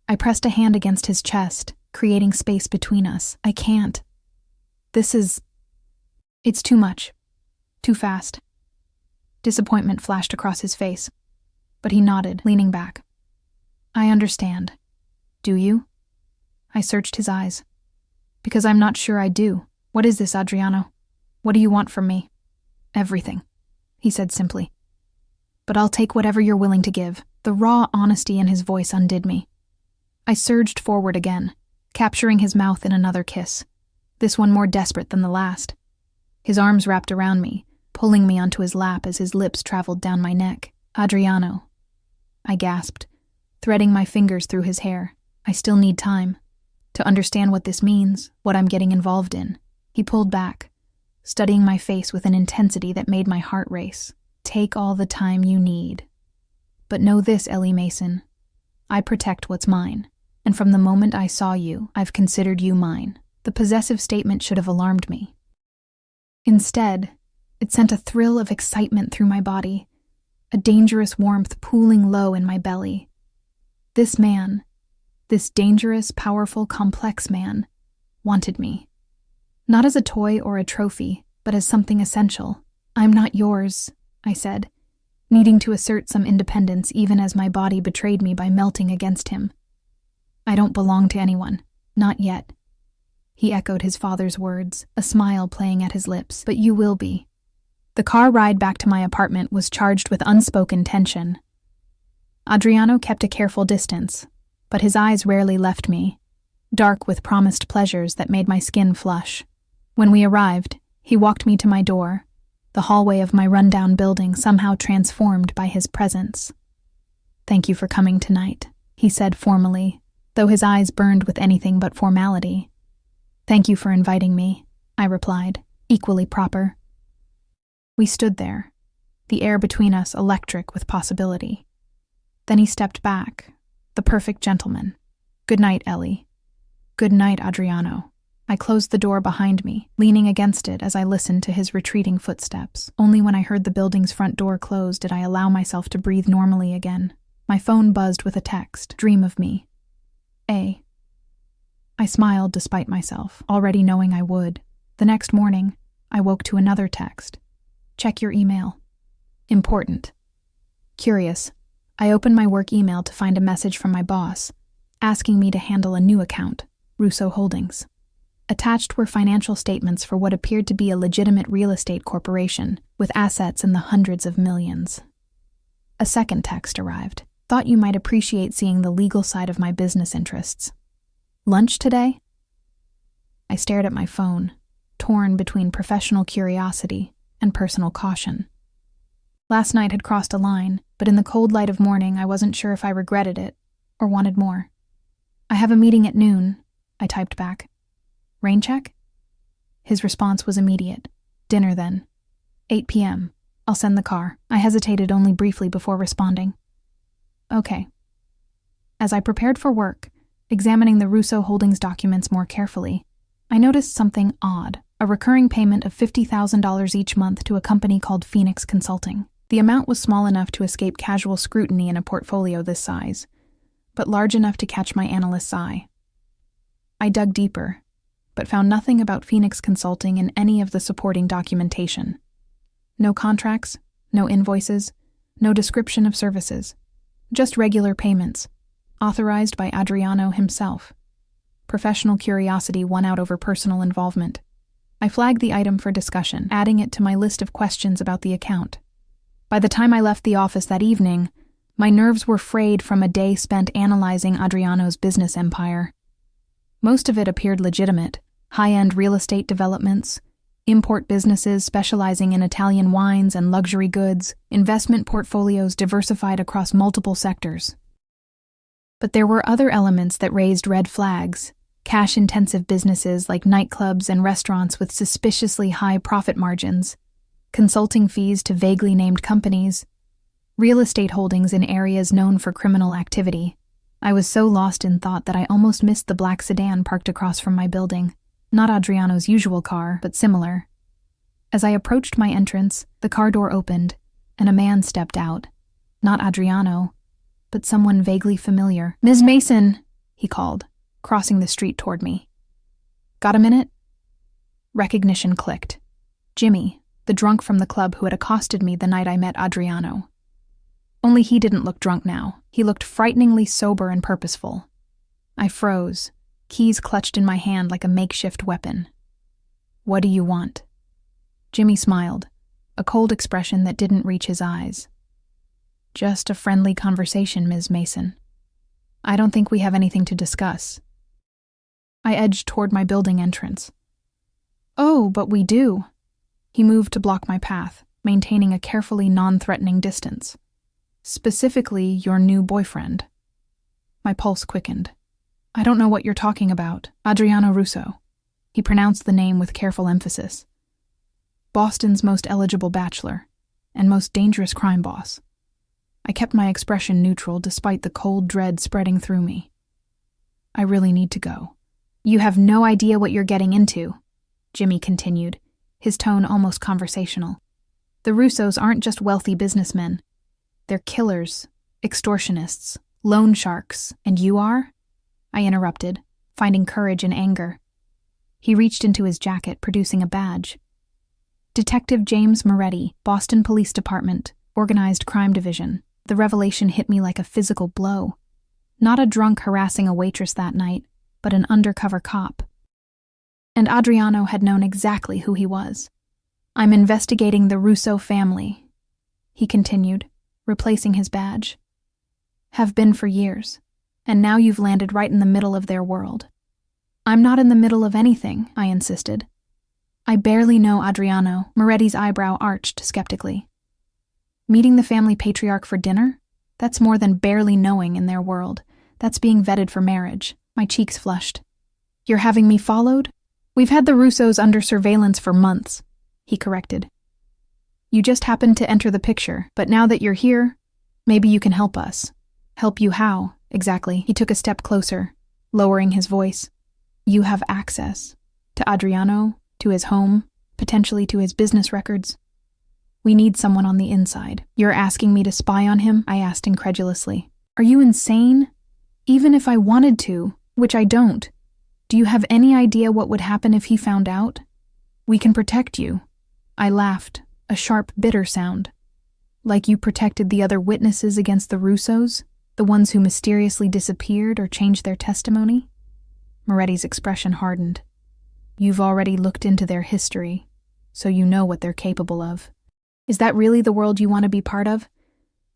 I pressed a hand against his chest, creating space between us. I can't. It's too much. Too fast. Disappointment flashed across his face, but he nodded, leaning back. I understand. Do you? I searched his eyes. Because I'm not sure I do. What is this, Adriano? What do you want from me? Everything, he said simply. But I'll take whatever you're willing to give. The raw honesty in his voice undid me. I surged forward again, capturing his mouth in another kiss, this one more desperate than the last. His arms wrapped around me, pulling me onto his lap as his lips traveled down my neck. Adriano, I gasped, threading my fingers through his hair. I still need time to understand what this means, what I'm getting involved in. He pulled back, studying my face with an intensity that made my heart race. Take all the time you need. But know this, Ellie Mason. I protect what's mine, and from the moment I saw you, I've considered you mine. The possessive statement should have alarmed me. Instead, it sent a thrill of excitement through my body, a dangerous warmth pooling low in my belly. This man, this dangerous, powerful, complex man, wanted me. Not as a toy or a trophy, but as something essential. I'm not yours, I said, needing to assert some independence even as my body betrayed me by melting against him. I don't belong to anyone, not yet. He echoed his father's words, a smile playing at his lips. But you will be. The car ride back to my apartment was charged with unspoken tension. Adriano kept a careful distance, but his eyes rarely left me, dark with promised pleasures that made my skin flush. When we arrived, he walked me to my door, the hallway of my rundown building somehow transformed by his presence. Thank you for coming tonight, he said formally, though his eyes burned with anything but formality. Thank you for inviting me, I replied, equally proper. We stood there, the air between us electric with possibility. Then he stepped back, the perfect gentleman. Good night, Ellie. Good night, Adriano. I closed the door behind me, leaning against it as I listened to his retreating footsteps. Only when I heard the building's front door close did I allow myself to breathe normally again. My phone buzzed with a text. Dream of me. A. I smiled despite myself, already knowing I would. The next morning, I woke to another text. Check your email. Important. Curious, I opened my work email to find a message from my boss, asking me to handle a new account, Russo Holdings. Attached were financial statements for what appeared to be a legitimate real estate corporation, with assets in the hundreds of millions. A second text arrived. Thought you might appreciate seeing the legal side of my business interests. Lunch today? I stared at my phone, torn between professional curiosity and personal caution. Last night had crossed a line, but in the cold light of morning I wasn't sure if I regretted it or wanted more. I have a meeting at noon, I typed back. Rain check? His response was immediate. Dinner then. 8 p.m. I'll send the car. I hesitated only briefly before responding. Okay. As I prepared for work, Examining the Russo Holdings documents more carefully, I noticed something odd, a recurring payment of $50,000 each month to a company called Phoenix Consulting. The amount was small enough to escape casual scrutiny in a portfolio this size, but large enough to catch my analyst's eye. I dug deeper, but found nothing about Phoenix Consulting in any of the supporting documentation. No contracts, no invoices, no description of services, just regular payments, authorized by Adriano himself. Professional curiosity won out over personal involvement. I flagged the item for discussion, adding it to my list of questions about the account. By the time I left the office that evening, my nerves were frayed from a day spent analyzing Adriano's business empire. Most of it appeared legitimate: high-end real estate developments, import businesses specializing in Italian wines and luxury goods, investment portfolios diversified across multiple sectors. But there were other elements that raised red flags: cash-intensive businesses like nightclubs and restaurants with suspiciously high profit margins, consulting fees to vaguely named companies, real estate holdings in areas known for criminal activity. I was so lost in thought that I almost missed the black sedan parked across from my building. Not Adriano's usual car, but similar. As I approached my entrance, the car door opened, and a man stepped out. Not Adriano, but someone vaguely familiar. "Ms. Mason," he called, crossing the street toward me. "Got a minute?" Recognition clicked. Jimmy, the drunk from the club who had accosted me the night I met Adriano. Only he didn't look drunk now. He looked frighteningly sober and purposeful. I froze, keys clutched in my hand like a makeshift weapon. "What do you want?" Jimmy smiled, a cold expression that didn't reach his eyes. "Just a friendly conversation, Ms. Mason. I don't think we have anything to discuss." I edged toward my building entrance. "Oh, but we do." He moved to block my path, maintaining a carefully non-threatening distance. "Specifically, your new boyfriend." My pulse quickened. "I don't know what you're talking about. Adriano Russo." He pronounced the name with careful emphasis. "Boston's most eligible bachelor, and most dangerous crime boss." I kept my expression neutral despite the cold dread spreading through me. "I really need to go." "You have no idea what you're getting into," Jimmy continued, his tone almost conversational. "The Russos aren't just wealthy businessmen. They're killers, extortionists, loan sharks, and you are?" I interrupted, finding courage in anger. He reached into his jacket, producing a badge. "Detective James Moretti, Boston Police Department, Organized Crime Division." The revelation hit me like a physical blow. Not a drunk harassing a waitress that night, but an undercover cop. And Adriano had known exactly who he was. "I'm investigating the Russo family," he continued, replacing his badge. "Have been for years, and now you've landed right in the middle of their world." "I'm not in the middle of anything," I insisted. "I barely know Adriano," Moretti's eyebrow arched skeptically. "Meeting the family patriarch for dinner? That's more than barely knowing in their world. That's being vetted for marriage." My cheeks flushed. "You're having me followed?" "We've had the Russos under surveillance for months," he corrected. "You just happened to enter the picture, but now that you're here, maybe you can help us." "Help you how, exactly?" He took a step closer, lowering his voice. "You have access to Adriano, to his home, potentially to his business records. We need someone on the inside." "You're asking me to spy on him?" I asked incredulously. "Are you insane? Even if I wanted to, which I don't, do you have any idea what would happen if he found out? We can protect you." I laughed, a sharp, bitter sound. "Like you protected the other witnesses against the Russos, the ones who mysteriously disappeared or changed their testimony?" Moretti's expression hardened. "You've already looked into their history, so you know what they're capable of. Is that really the world you want to be part of?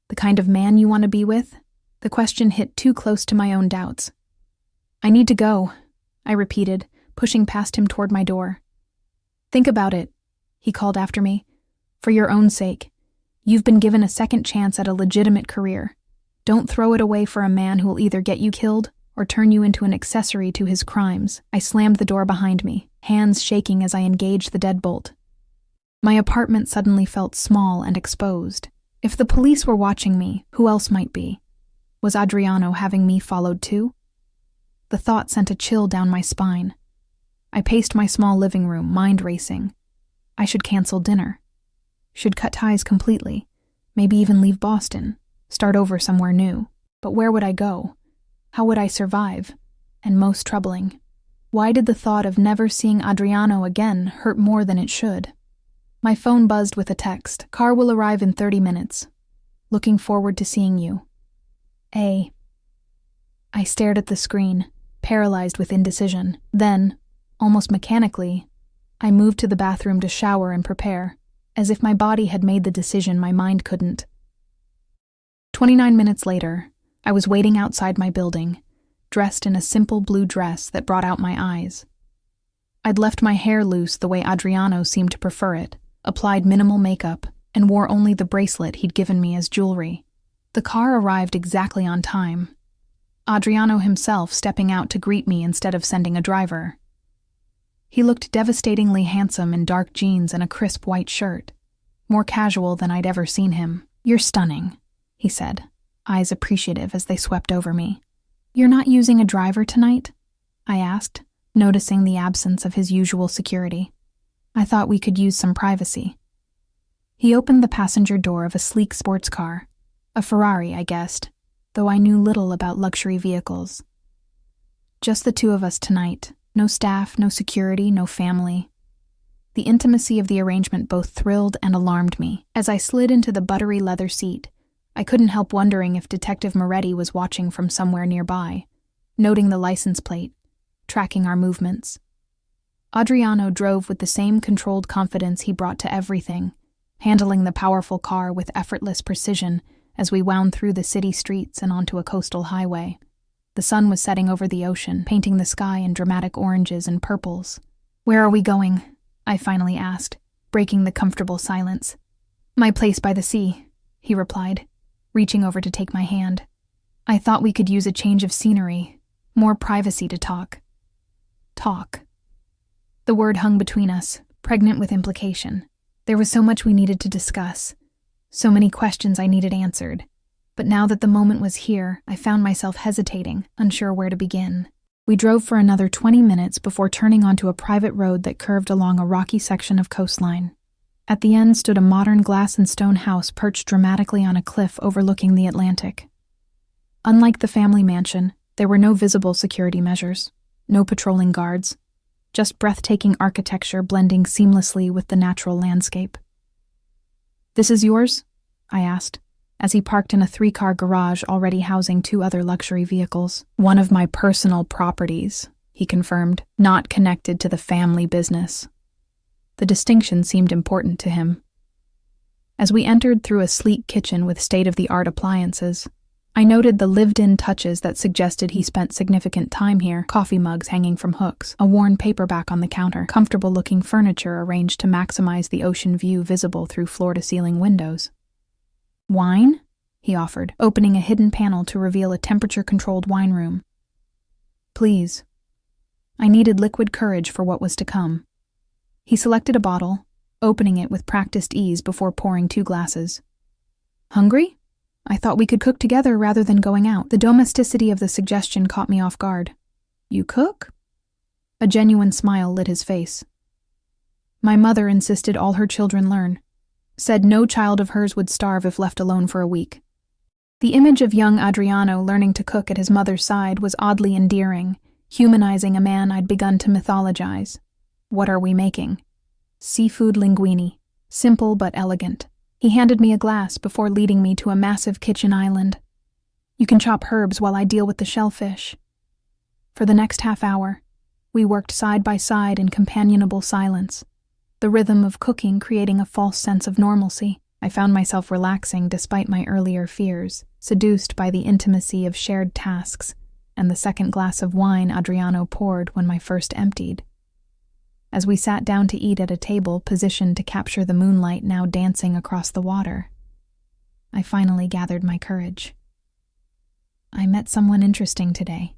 The kind of man you want to be with?" The question hit too close to my own doubts. "I need to go," I repeated, pushing past him toward my door. "Think about it," he called after me. "For your own sake. You've been given a second chance at a legitimate career. Don't throw it away for a man who will either get you killed or turn you into an accessory to his crimes." I slammed the door behind me, hands shaking as I engaged the deadbolt. My apartment suddenly felt small and exposed. If the police were watching me, who else might be? Was Adriano having me followed too? The thought sent a chill down my spine. I paced my small living room, mind racing. I should cancel dinner. Should cut ties completely. Maybe even leave Boston. Start over somewhere new. But where would I go? How would I survive? And most troubling, why did the thought of never seeing Adriano again hurt more than it should? My phone buzzed with a text. Car will arrive in 30 minutes. Looking forward to seeing you. A. I stared at the screen, paralyzed with indecision. Then, almost mechanically, I moved to the bathroom to shower and prepare, as if my body had made the decision my mind couldn't. 29 minutes later, I was waiting outside my building, dressed in a simple blue dress that brought out my eyes. I'd left my hair loose the way Adriano seemed to prefer it, applied minimal makeup, and wore only the bracelet he'd given me as jewelry. The car arrived exactly on time. Adriano himself stepping out to greet me instead of sending a driver. He looked devastatingly handsome in dark jeans and a crisp white shirt, more casual than I'd ever seen him. "You're stunning," he said, eyes appreciative as they swept over me. "You're not using a driver tonight?" I asked, noticing the absence of his usual security. I thought we could use some privacy. He opened the passenger door of a sleek sports car, a Ferrari, I guessed, though I knew little about luxury vehicles. Just the two of us tonight. No staff, no security, no family. The intimacy of the arrangement both thrilled and alarmed me. As I slid into the buttery leather seat, I couldn't help wondering if Detective Moretti was watching from somewhere nearby, noting the license plate, tracking our movements. Adriano drove with the same controlled confidence he brought to everything, handling the powerful car with effortless precision as we wound through the city streets and onto a coastal highway. The sun was setting over the ocean, painting the sky in dramatic oranges and purples. "Where are we going?" I finally asked, breaking the comfortable silence. "My place by the sea," he replied, reaching over to take my hand. "I thought we could use a change of scenery, more privacy to talk." Talk. The word hung between us, pregnant with implication. There was so much we needed to discuss, so many questions I needed answered. But now that the moment was here, I found myself hesitating, unsure where to begin. We drove for another 20 minutes before turning onto a private road that curved along a rocky section of coastline. At the end stood a modern glass and stone house perched dramatically on a cliff overlooking the Atlantic. Unlike the family mansion, there were no visible security measures, no patrolling guards, just breathtaking architecture blending seamlessly with the natural landscape. "This is yours?" I asked, as he parked in a 3-car garage already housing 2 other luxury vehicles. "One of my personal properties," he confirmed, "not connected to the family business." The distinction seemed important to him. As we entered through a sleek kitchen with state-of-the-art appliances, I noted the lived-in touches that suggested he spent significant time here: coffee mugs hanging from hooks, a worn paperback on the counter, comfortable-looking furniture arranged to maximize the ocean view visible through floor-to-ceiling windows. "Wine?" he offered, opening a hidden panel to reveal a temperature-controlled wine room. "Please." I needed liquid courage for what was to come. He selected a bottle, opening it with practiced ease before pouring 2 glasses. "Hungry? I thought we could cook together rather than going out." The domesticity of the suggestion caught me off guard. "You cook?" A genuine smile lit his face. "My mother insisted all her children learn. Said no child of hers would starve if left alone for a week." The image of young Adriano learning to cook at his mother's side was oddly endearing, humanizing a man I'd begun to mythologize. "What are we making?" "Seafood linguine. Simple but elegant." He handed me a glass before leading me to a massive kitchen island. "You can chop herbs while I deal with the shellfish." For the next half hour, we worked side by side in companionable silence, the rhythm of cooking creating a false sense of normalcy. I found myself relaxing despite my earlier fears, seduced by the intimacy of shared tasks and the second glass of wine Adriano poured when my first emptied. As we sat down to eat at a table positioned to capture the moonlight now dancing across the water, I finally gathered my courage. "I met someone interesting today,"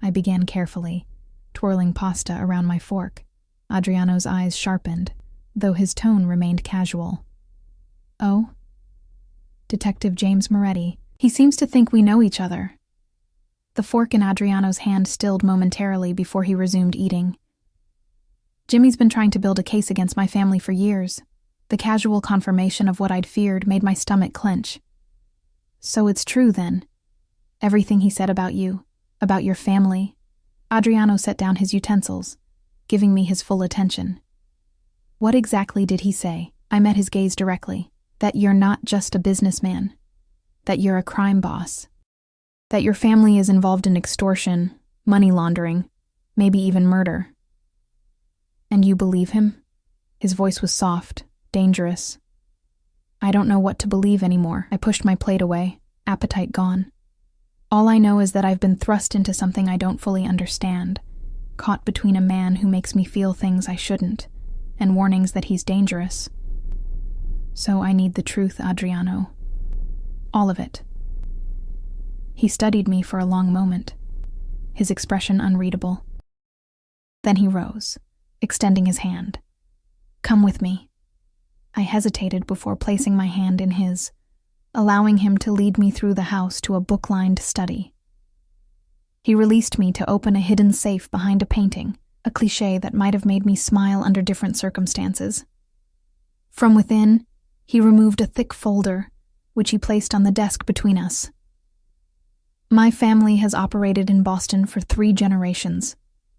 I began carefully, twirling pasta around my fork. Adriano's eyes sharpened, though his tone remained casual. "Oh?" "Detective James Moretti. He seems to think we know each other." The fork in Adriano's hand stilled momentarily before he resumed eating. Jimmy's been trying to build a case against my family for years. The casual confirmation of what I'd feared made my stomach clench. So it's true, then. Everything he said about you, about your family. Adriano set down his utensils, giving me his full attention. What exactly did he say? I met his gaze directly. That you're not just a businessman. That you're a crime boss. That your family is involved in extortion, money laundering, maybe even murder. And you believe him? His voice was soft, dangerous. I don't know what to believe anymore. I pushed my plate away, appetite gone. All I know is that I've been thrust into something I don't fully understand, caught between a man who makes me feel things I shouldn't, and warnings that he's dangerous. So I need the truth, Adriano. All of it. He studied me for a long moment, his expression unreadable. Then he rose, extending his hand. Come with me. I hesitated before placing my hand in his, allowing him to lead me through the house to a book-lined study. He released me to open a hidden safe behind a painting, a cliché that might have made me smile under different circumstances. From within, he removed a thick folder, which he placed on the desk between us. My family has operated in Boston for 3 generations,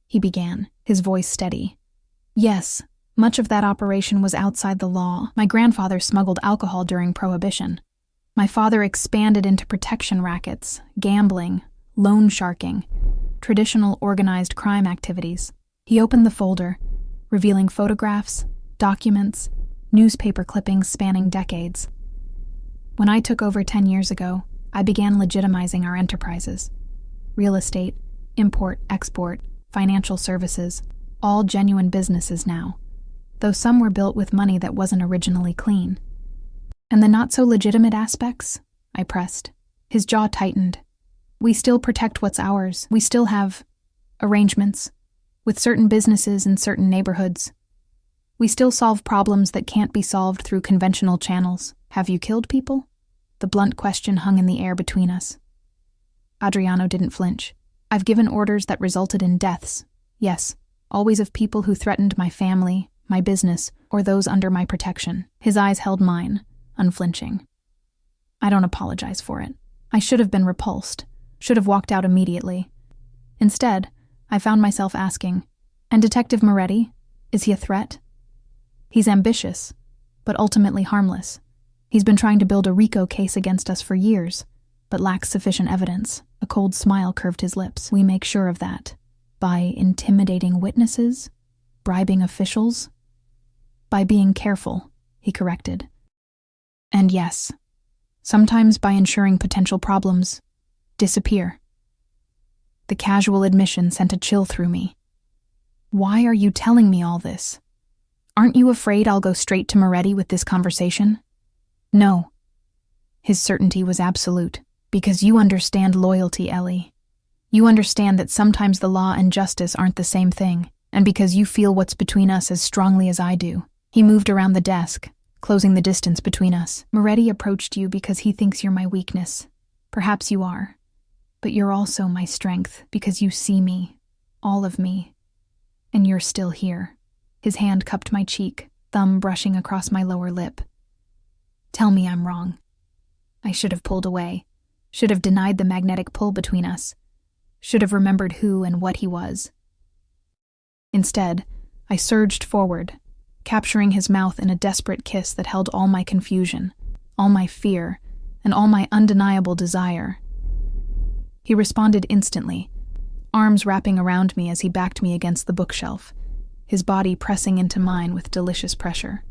he began, his voice steady. Yes, much of that operation was outside the law. My grandfather smuggled alcohol during Prohibition. My father expanded into protection rackets, gambling, loan sharking, traditional organized crime activities. He opened the folder, revealing photographs, documents, newspaper clippings spanning decades. When I took over 10 years ago, I began legitimizing our enterprises. Real estate, import, export, financial services, all genuine businesses now, though some were built with money that wasn't originally clean. And the not-so-legitimate aspects? I pressed. His jaw tightened. We still protect what's ours. We still have arrangements with certain businesses in certain neighborhoods. We still solve problems that can't be solved through conventional channels. Have you killed people? The blunt question hung in the air between us. Adriano didn't flinch. I've given orders that resulted in deaths. Yes, always of people who threatened my family, my business, or those under my protection. His eyes held mine, unflinching. I don't apologize for it. I should have been repulsed, should have walked out immediately. Instead, I found myself asking, and Detective Moretti, is he a threat? He's ambitious, but ultimately harmless. He's been trying to build a RICO case against us for years, but lacks sufficient evidence. A cold smile curved his lips. We make sure of that. By intimidating witnesses? Bribing officials? By being careful, he corrected. And yes, sometimes by ensuring potential problems disappear. The casual admission sent a chill through me. Why are you telling me all this? Aren't you afraid I'll go straight to Moretti with this conversation? No. His certainty was absolute. Because you understand loyalty, Ellie. You understand that sometimes the law and justice aren't the same thing, and because you feel what's between us as strongly as I do. He moved around the desk, closing the distance between us. Moretti approached you because he thinks you're my weakness. Perhaps you are. But you're also my strength, because you see me, all of me. And you're still here. His hand cupped my cheek, thumb brushing across my lower lip. Tell me I'm wrong. I should have pulled away, should have denied the magnetic pull between us, should have remembered who and what he was. Instead, I surged forward, capturing his mouth in a desperate kiss that held all my confusion, all my fear, and all my undeniable desire. He responded instantly, arms wrapping around me as he backed me against the bookshelf, his body pressing into mine with delicious pressure.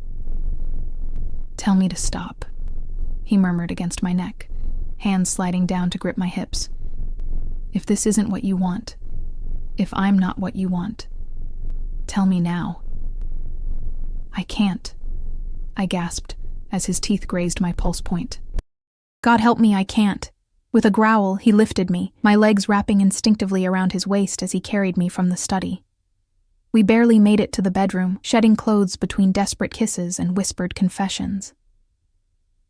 Tell me to stop, he murmured against my neck, hands sliding down to grip my hips. If this isn't what you want, if I'm not what you want, tell me now. I can't, I gasped as his teeth grazed my pulse point. God help me, I can't. With a growl, he lifted me, my legs wrapping instinctively around his waist as he carried me from the study. We barely made it to the bedroom, shedding clothes between desperate kisses and whispered confessions.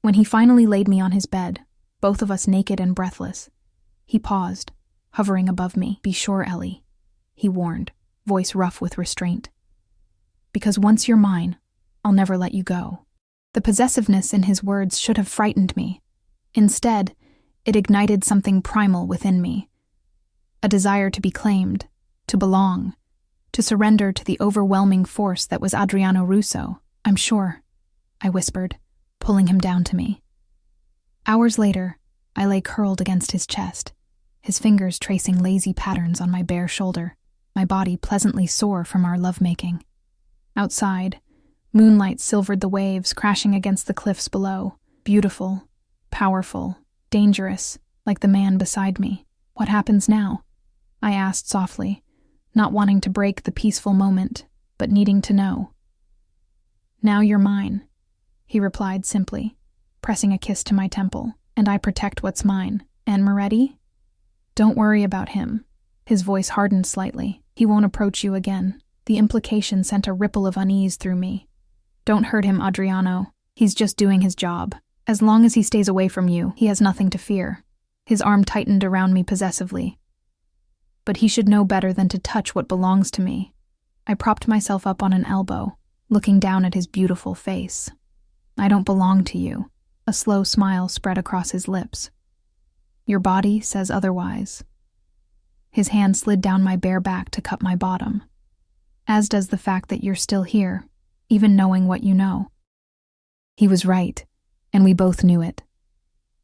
When he finally laid me on his bed, both of us naked and breathless, he paused, hovering above me. "Be sure, Ellie," he warned, voice rough with restraint. "Because once you're mine, I'll never let you go." The possessiveness in his words should have frightened me. Instead, it ignited something primal within me. A desire to be claimed, to belong, to surrender to the overwhelming force that was Adriano Russo. "I'm sure," I whispered, pulling him down to me. Hours later, I lay curled against his chest, his fingers tracing lazy patterns on my bare shoulder, my body pleasantly sore from our lovemaking. Outside, moonlight silvered the waves crashing against the cliffs below, beautiful, powerful, dangerous, like the man beside me. "What happens now?" I asked softly, not wanting to break the peaceful moment, but needing to know. "Now you're mine," he replied simply, pressing a kiss to my temple. "And I protect what's mine. And Moretti? Don't worry about him." His voice hardened slightly. "He won't approach you again." The implication sent a ripple of unease through me. "Don't hurt him, Adriano. He's just doing his job. As long as he stays away from you, he has nothing to fear." His arm tightened around me possessively. "But he should know better than to touch what belongs to me." I propped myself up on an elbow, looking down at his beautiful face. "I don't belong to you." A slow smile spread across his lips. "Your body says otherwise." His hand slid down my bare back to cup my bottom. "As does the fact that you're still here, even knowing what you know." He was right, and we both knew it.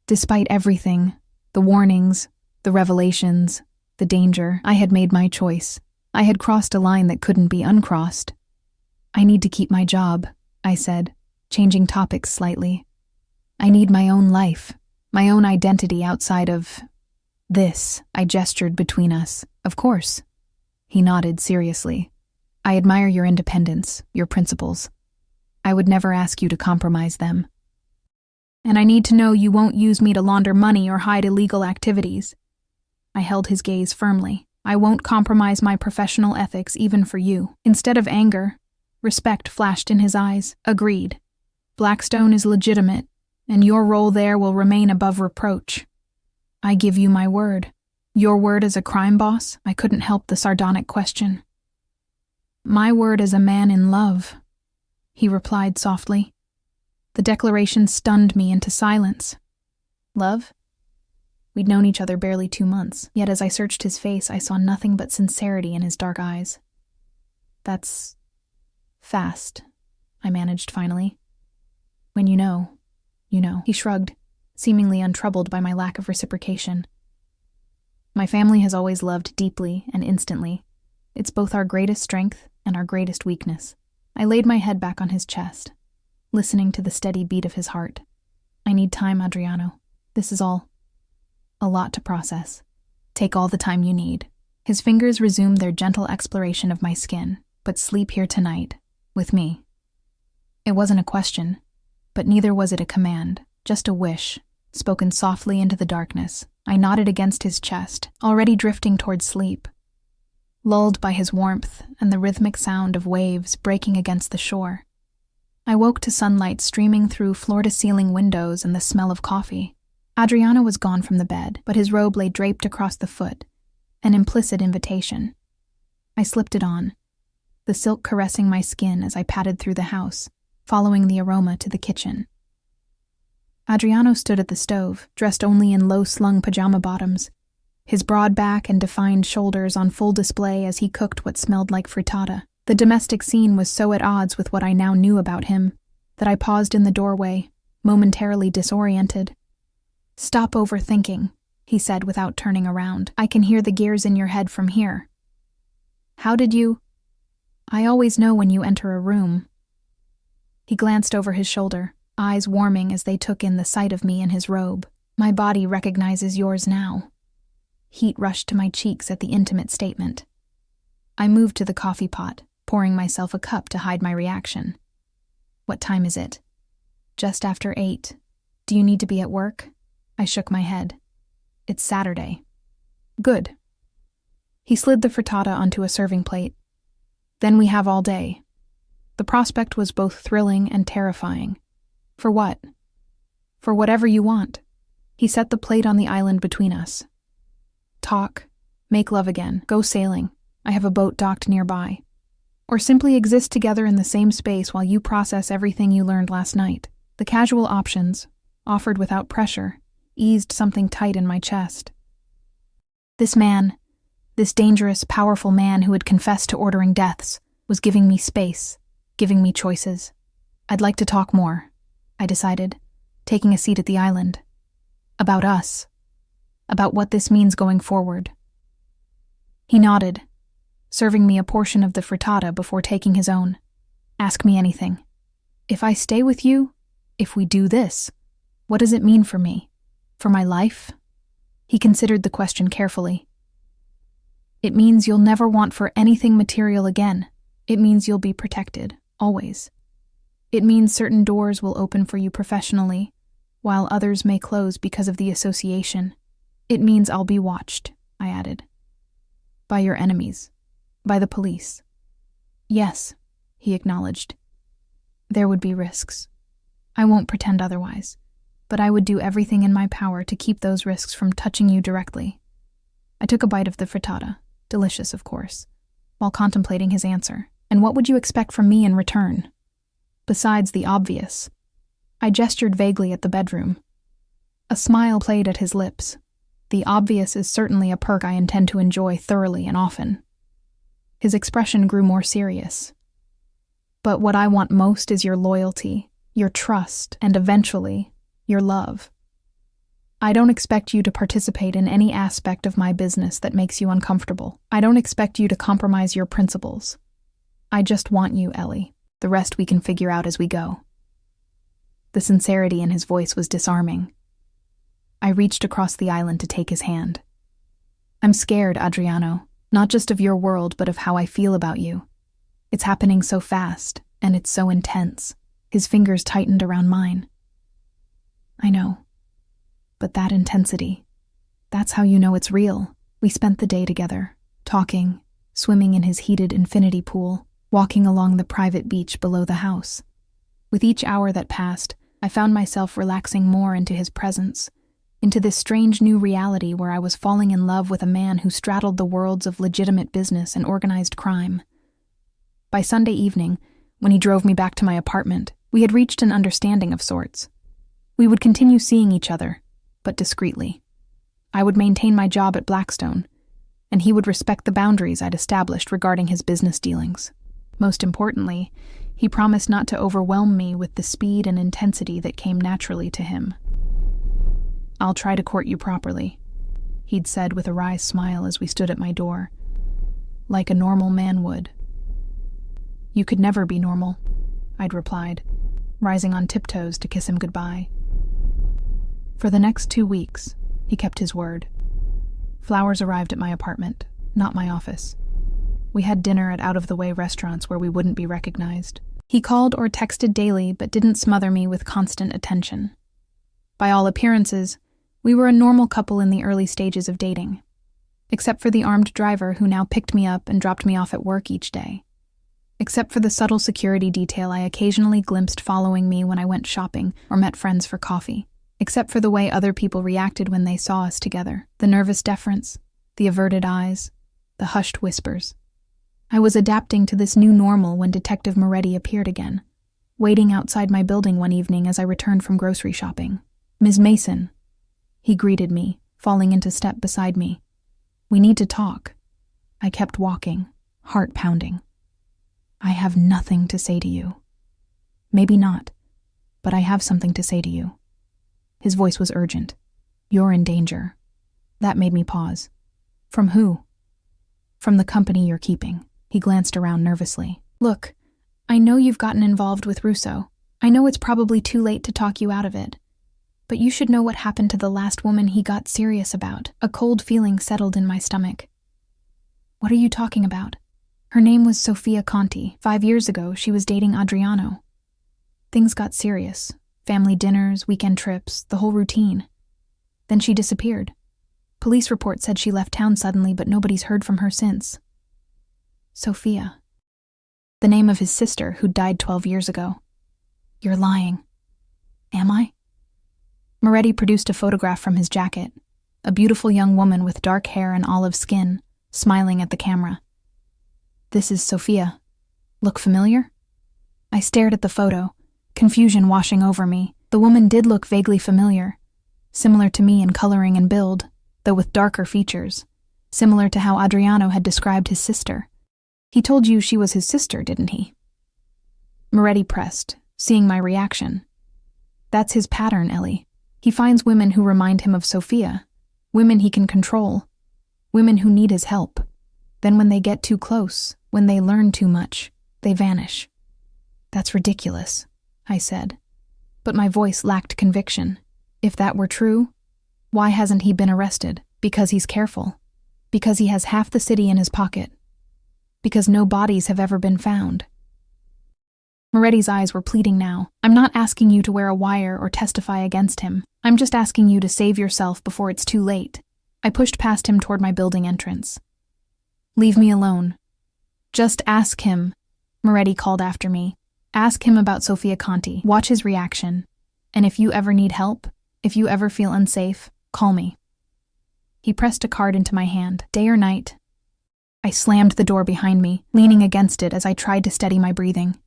Despite everything, the warnings, the revelations, the danger, I had made my choice. I had crossed a line that couldn't be uncrossed. "I need to keep my job," I said, changing topics slightly. "I need my own life, my own identity outside of this." I gestured between us. "Of course." He nodded seriously. "I admire your independence, your principles. I would never ask you to compromise them. And I need to know you won't use me to launder money or hide illegal activities." I held his gaze firmly. "I won't compromise my professional ethics even for you." Instead of anger, respect flashed in his eyes. "Agreed. Blackstone is legitimate, and your role there will remain above reproach." "I give you my word." "Your word as a crime boss?" I couldn't help the sardonic question. "My word as a man in love," he replied softly. The declaration stunned me into silence. Love? We'd known each other barely 2 months, yet as I searched his face, I saw nothing but sincerity in his dark eyes. "That's fast," I managed finally. "When you know, you know." He shrugged, seemingly untroubled by my lack of reciprocation. "My family has always loved deeply and instantly. It's both our greatest strength and our greatest weakness." I laid my head back on his chest, listening to the steady beat of his heart. "I need time, Adriano. This is all a lot to process. Take all the time you need." His fingers resumed their gentle exploration of my skin. "But sleep here tonight, with me." It wasn't a question, but neither was it a command, just a wish, spoken softly into the darkness. I nodded against his chest, already drifting toward sleep, lulled by his warmth and the rhythmic sound of waves breaking against the shore. I woke to sunlight streaming through floor-to-ceiling windows and the smell of coffee. Adriano was gone from the bed, but his robe lay draped across the foot, an implicit invitation. I slipped it on, the silk caressing my skin as I padded through the house, following the aroma to the kitchen. Adriano stood at the stove, dressed only in low-slung pajama bottoms, his broad back and defined shoulders on full display as he cooked what smelled like frittata. The domestic scene was so at odds with what I now knew about him that I paused in the doorway, momentarily disoriented. "Stop overthinking," he said without turning around. "I can hear the gears in your head from here." "How did you—" "I always know when you enter a room." He glanced over his shoulder, eyes warming as they took in the sight of me in his robe. "My body recognizes yours now." Heat rushed to my cheeks at the intimate statement. I moved to the coffee pot, pouring myself a cup to hide my reaction. "What time is it?" "Just after 8. Do you need to be at work?" I shook my head. "It's Saturday." "Good." He slid the frittata onto a serving plate. "Then we have all day." The prospect was both thrilling and terrifying. "For what?" "For whatever you want." He set the plate on the island between us. "Talk, make love again, go sailing, I have a boat docked nearby, or simply exist together in the same space while you process everything you learned last night. The casual options, offered without pressure, eased something tight in my chest. This man, this dangerous, powerful man who had confessed to ordering deaths, was giving me space, giving me choices. I'd like to talk more, I decided, taking a seat at the island. About us. About what this means going forward. He nodded, serving me a portion of the frittata before taking his own. Ask me anything. If I stay with you, if we do this, what does it mean for me? For my life? He considered the question carefully. It means you'll never want for anything material again. It means you'll be protected, always. It means certain doors will open for you professionally, while others may close because of the association. It means I'll be watched, I added. By your enemies. By the police. Yes, he acknowledged. There would be risks. I won't pretend otherwise, but I would do everything in my power to keep those risks from touching you directly. I took a bite of the frittata, delicious of course, while contemplating his answer. And what would you expect from me in return? Besides the obvious. I gestured vaguely at the bedroom. A smile played at his lips. The obvious is certainly a perk I intend to enjoy thoroughly and often. His expression grew more serious. But what I want most is your loyalty, your trust, and eventually, your love. I don't expect you to participate in any aspect of my business that makes you uncomfortable. I don't expect you to compromise your principles. I just want you, Ellie. The rest we can figure out as we go. The sincerity in his voice was disarming. I reached across the island to take his hand. I'm scared, Adriano, not just of your world, but of how I feel about you. It's happening so fast, and it's so intense. His fingers tightened around mine. I know. But that intensity, that's how you know it's real. We spent the day together, talking, swimming in his heated infinity pool, walking along the private beach below the house. With each hour that passed, I found myself relaxing more into his presence, into this strange new reality where I was falling in love with a man who straddled the worlds of legitimate business and organized crime. By Sunday evening, when he drove me back to my apartment, we had reached an understanding of sorts. We would continue seeing each other, but discreetly. I would maintain my job at Blackstone, and he would respect the boundaries I'd established regarding his business dealings. Most importantly, he promised not to overwhelm me with the speed and intensity that came naturally to him. I'll try to court you properly, he'd said with a wry smile as we stood at my door. Like a normal man would. You could never be normal, I'd replied, rising on tiptoes to kiss him goodbye. For the next 2 weeks, he kept his word. Flowers arrived at my apartment, not my office. We had dinner at out-of-the-way restaurants where we wouldn't be recognized. He called or texted daily but didn't smother me with constant attention. By all appearances, we were a normal couple in the early stages of dating, except for the armed driver who now picked me up and dropped me off at work each day. Except for the subtle security detail I occasionally glimpsed following me when I went shopping or met friends for coffee. Except for the way other people reacted when they saw us together, the nervous deference, the averted eyes, the hushed whispers. I was adapting to this new normal when Detective Moretti appeared again, waiting outside my building one evening as I returned from grocery shopping. Ms. Mason, he greeted me, falling into step beside me. We need to talk. I kept walking, heart pounding. I have nothing to say to you. Maybe not, but I have something to say to you. His voice was urgent. You're in danger. That made me pause. From who? From the company you're keeping. He glanced around nervously. Look, I know you've gotten involved with Russo. I know it's probably too late to talk you out of it. But you should know what happened to the last woman he got serious about. A cold feeling settled in my stomach. What are you talking about? Her name was Sofia Conti. 5 years ago, she was dating Adriano. Things got serious. Family dinners, weekend trips, the whole routine. Then she disappeared. Police reports said she left town suddenly, but nobody's heard from her since. Sofia. The name of his sister, who died 12 years ago. You're lying. Am I? Moretti produced a photograph from his jacket. A beautiful young woman with dark hair and olive skin, smiling at the camera. "This is Sophia. Look familiar?" I stared at the photo, confusion washing over me. The woman did look vaguely familiar, similar to me in coloring and build, though with darker features, similar to how Adriano had described his sister. "He told you she was his sister, didn't he?" Moretti pressed, seeing my reaction. "That's his pattern, Ellie. He finds women who remind him of Sophia, women he can control, women who need his help. Then when they get too close, when they learn too much, they vanish." "That's ridiculous," I said. But my voice lacked conviction. If that were true, why hasn't he been arrested? Because he's careful. Because he has half the city in his pocket. Because no bodies have ever been found. Moretti's eyes were pleading now. "I'm not asking you to wear a wire or testify against him. I'm just asking you to save yourself before it's too late." I pushed past him toward my building entrance. "Leave me alone. Just ask him," Moretti called after me. "Ask him about Sophia Conti. Watch his reaction. And if you ever need help, if you ever feel unsafe, call me." He pressed a card into my hand. "Day or night?" I slammed the door behind me, leaning against it as I tried to steady my breathing.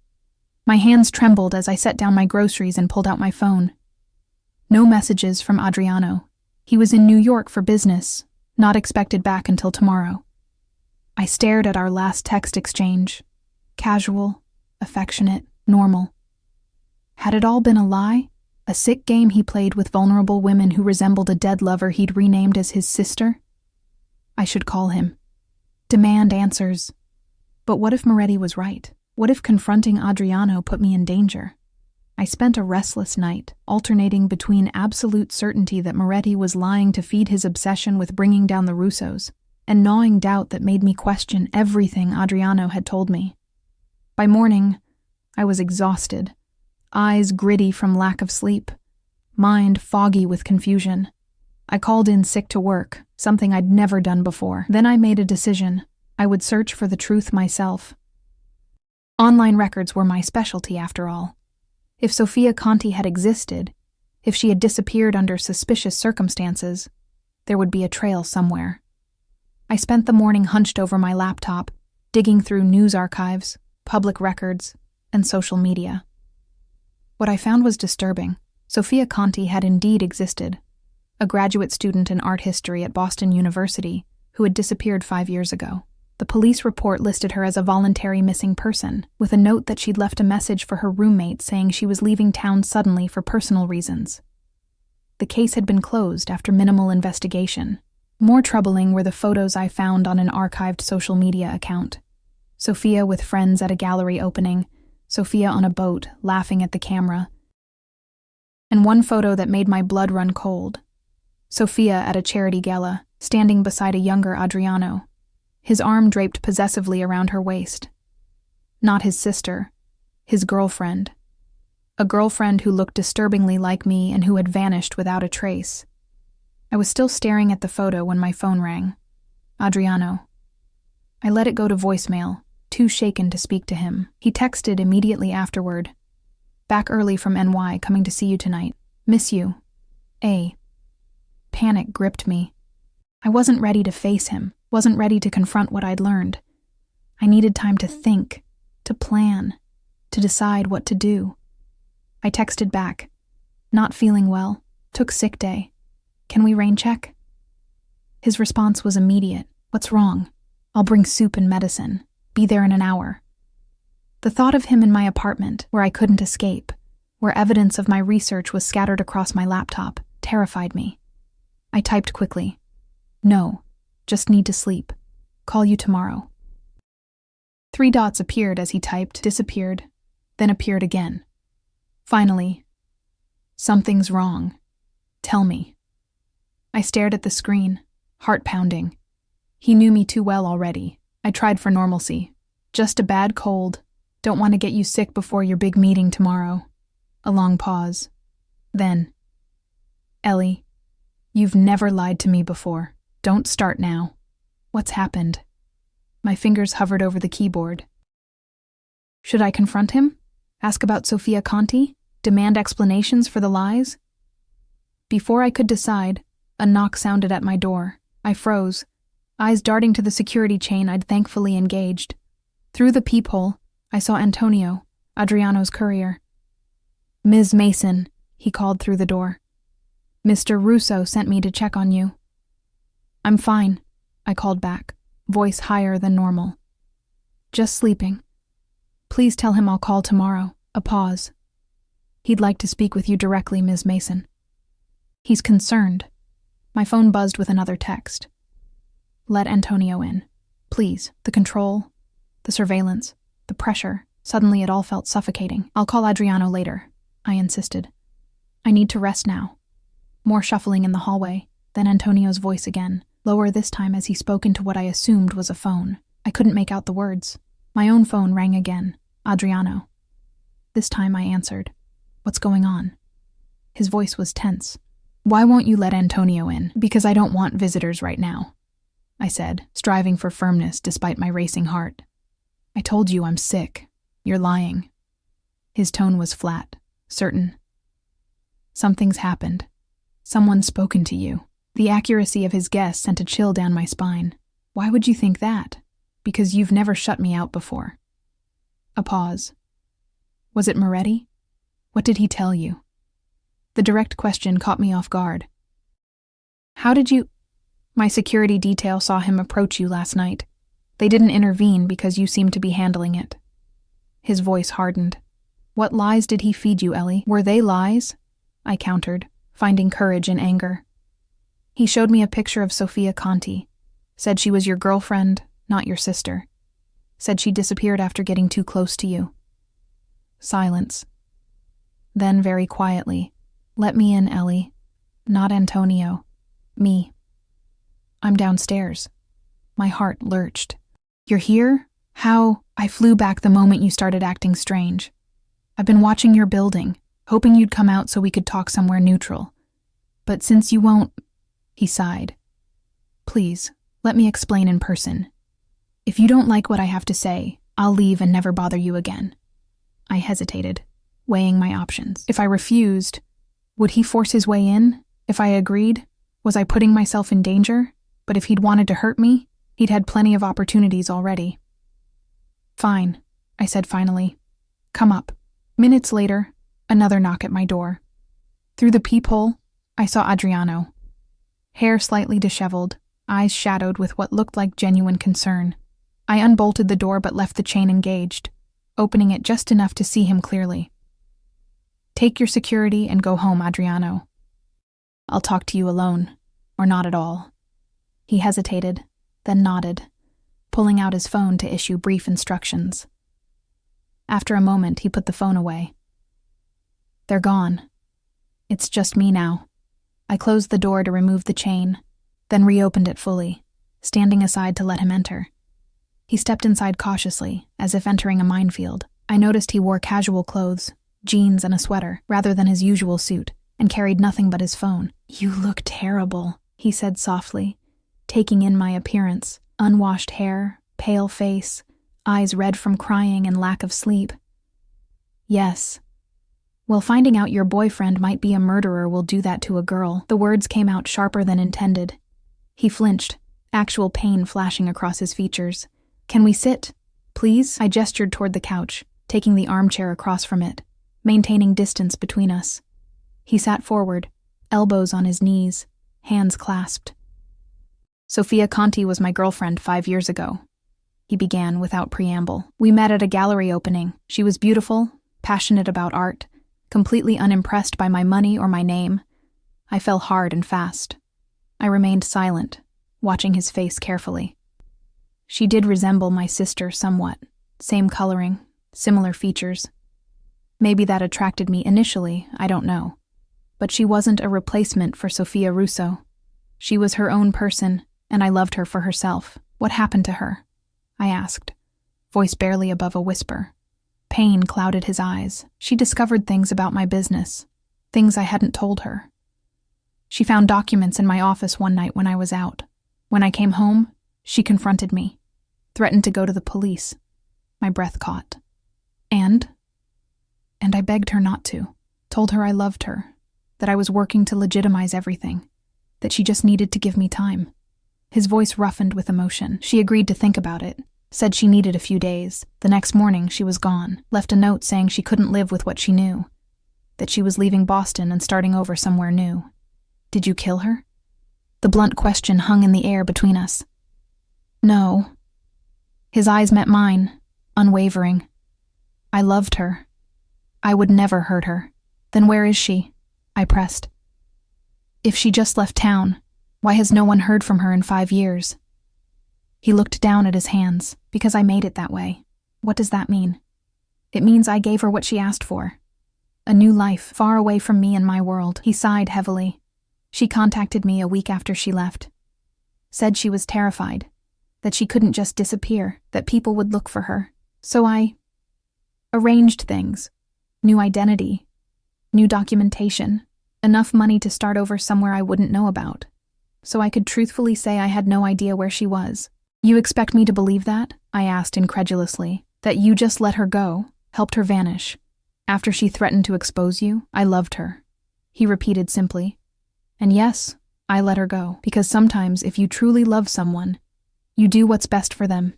My hands trembled as I set down my groceries and pulled out my phone. No messages from Adriano. He was in New York for business, not expected back until tomorrow. I stared at our last text exchange. Casual, affectionate, normal. Had it all been a lie? A sick game he played with vulnerable women who resembled a dead lover he'd renamed as his sister? I should call him. Demand answers. But what if Moretti was right? What if confronting Adriano put me in danger? I spent a restless night, alternating between absolute certainty that Moretti was lying to feed his obsession with bringing down the Russos, and gnawing doubt that made me question everything Adriano had told me. By morning, I was exhausted, eyes gritty from lack of sleep, mind foggy with confusion. I called in sick to work, something I'd never done before. Then I made a decision. I would search for the truth myself. Online records were my specialty, after all. If Sophia Conti had existed, if she had disappeared under suspicious circumstances, there would be a trail somewhere. I spent the morning hunched over my laptop, digging through news archives, public records, and social media. What I found was disturbing. Sophia Conti had indeed existed, a graduate student in art history at Boston University who had disappeared 5 years ago. The police report listed her as a voluntary missing person, with a note that she'd left a message for her roommate saying she was leaving town suddenly for personal reasons. The case had been closed after minimal investigation. More troubling were the photos I found on an archived social media account. Sophia with friends at a gallery opening, Sophia on a boat, laughing at the camera. And one photo that made my blood run cold. Sophia at a charity gala, standing beside a younger Adriano, his arm draped possessively around her waist. Not his sister, his girlfriend. A girlfriend who looked disturbingly like me and who had vanished without a trace. I was still staring at the photo when my phone rang. Adriano. I let it go to voicemail, too shaken to speak to him. He texted immediately afterward. "Back early from NY, coming to see you tonight. Miss you. A." Panic gripped me. I wasn't ready to face him, wasn't ready to confront what I'd learned. I needed time to think, to plan, to decide what to do. I texted back. "Not feeling well. Took sick day. Can we rain check?" His response was immediate. "What's wrong? I'll bring soup and medicine. Be there in an hour." The thought of him in my apartment, where I couldn't escape, where evidence of my research was scattered across my laptop, terrified me. I typed quickly. "No, just need to sleep. Call you tomorrow." 3 dots appeared as he typed, disappeared, then appeared again. Finally, "Something's wrong. Tell me." I stared at the screen, heart pounding. He knew me too well already. I tried for normalcy. "Just a bad cold. Don't want to get you sick before your big meeting tomorrow." A long pause. Then, "Ellie, you've never lied to me before. Don't start now. What's happened?" My fingers hovered over the keyboard. Should I confront him? Ask about Sophia Conti? Demand explanations for the lies? Before I could decide, a knock sounded at my door. I froze. eyes darting to the security chain I'd thankfully engaged. Through the peephole, I saw Antonio, Adriano's courier. "Ms. Mason," he called through the door. "Mr. Russo sent me to check on you." "I'm fine," I called back, voice higher than normal. "Just sleeping. Please tell him I'll call tomorrow." A pause. "He'd like to speak with you directly, Ms. Mason." "He's concerned." My phone buzzed with another text. "Let Antonio in. Please. The control, the surveillance, the pressure. Suddenly it all felt suffocating. I'll call Adriano later," I insisted. "I need to rest now." More shuffling in the hallway, then Antonio's voice again, lower this time as he spoke into what I assumed was a phone. I couldn't make out the words. My own phone rang again. Adriano. This time I answered. "What's going on?" His voice was tense. "Why won't you let Antonio in?" "Because I don't want visitors right now," I said, striving for firmness despite my racing heart. "I told you I'm sick. You're lying." His tone was flat, certain. "Something's happened. Someone's spoken to you." The accuracy of his guess sent a chill down my spine. "Why would you think that?" "Because you've never shut me out before." A pause. "Was it Moretti? What did he tell you?" The direct question caught me off guard. "How did you—" "My security detail saw him approach you last night. They didn't intervene because you seemed to be handling it." His voice hardened. "What lies did he feed you, Ellie?" "Were they lies?" I countered, finding courage in anger. "He showed me a picture of Sofia Conti. Said she was your girlfriend, not your sister. Said she disappeared after getting too close to you." Silence. Then, very quietly, "Let me in, Ellie. Not Antonio. Me." "I'm downstairs." My heart lurched. "You're here? How?" "I flew back the moment you started acting strange. I've been watching your building, hoping you'd come out so we could talk somewhere neutral. But since you won't—" He sighed. "Please, let me explain in person. If you don't like what I have to say, I'll leave and never bother you again." I hesitated, weighing my options. If I refused, would he force his way in? If I agreed, was I putting myself in danger? But if he'd wanted to hurt me, he'd had plenty of opportunities already. "Fine," I said finally. "Come up." Minutes later, another knock at my door. Through the peephole, I saw Adriano. Hair slightly disheveled, eyes shadowed with what looked like genuine concern. I unbolted the door but left the chain engaged, opening it just enough to see him clearly. "Take your security and go home, Adriano. I'll talk to you alone, or not at all." He hesitated, then nodded, pulling out his phone to issue brief instructions. After a moment, he put the phone away. "They're gone. It's just me now." I closed the door to remove the chain, then reopened it fully, standing aside to let him enter. He stepped inside cautiously, as if entering a minefield. I noticed he wore casual clothes, jeans and a sweater, rather than his usual suit, and carried nothing but his phone. "You look terrible," he said softly, taking in my appearance. Unwashed hair, pale face, eyes red from crying and lack of sleep. "Yes. Well, finding out your boyfriend might be a murderer will do that to a girl." The words came out sharper than intended. He flinched, actual pain flashing across his features. "Can we sit, please?" I gestured toward the couch, taking the armchair across from it, maintaining distance between us. He sat forward, elbows on his knees, hands clasped. "Sofia Conti was my girlfriend 5 years ago," he began without preamble. "We met at a gallery opening. She was beautiful, passionate about art, completely unimpressed by my money or my name. I fell hard and fast." I remained silent, watching his face carefully. "She did resemble my sister somewhat. Same coloring, similar features. Maybe that attracted me initially, I don't know. But she wasn't a replacement for Sofia Russo. She was her own person, and I loved her for herself." "What happened to her?" I asked, voice barely above a whisper. Pain clouded his eyes. "She discovered things about my business, things I hadn't told her. She found documents in my office one night when I was out. When I came home, she confronted me, threatened to go to the police." My breath caught. And I begged her not to. Told her I loved her, that I was working to legitimize everything, that she just needed to give me time. His voice roughened with emotion. She agreed to think about it, said she needed a few days. The next morning, she was gone, left a note saying she couldn't live with what she knew, that she was leaving Boston and starting over somewhere new. Did you kill her? The blunt question hung in the air between us. No. His eyes met mine, unwavering. I loved her. I would never hurt her. Then where is she? I pressed. If she just left town, why has no one heard from her in 5 years? He looked down at his hands. Because I made it that way. What does that mean? It means I gave her what she asked for. A new life, far away from me and my world. He sighed heavily. She contacted me a week after she left. Said she was terrified, that she couldn't just disappear, that people would look for her. So I arranged things. New identity, new documentation, enough money to start over somewhere I wouldn't know about, so I could truthfully say I had no idea where she was. You expect me to believe that? I asked incredulously. That you just let her go, helped her vanish. After she threatened to expose you, I loved her. He repeated simply. And yes, I let her go, because sometimes if you truly love someone, you do what's best for them,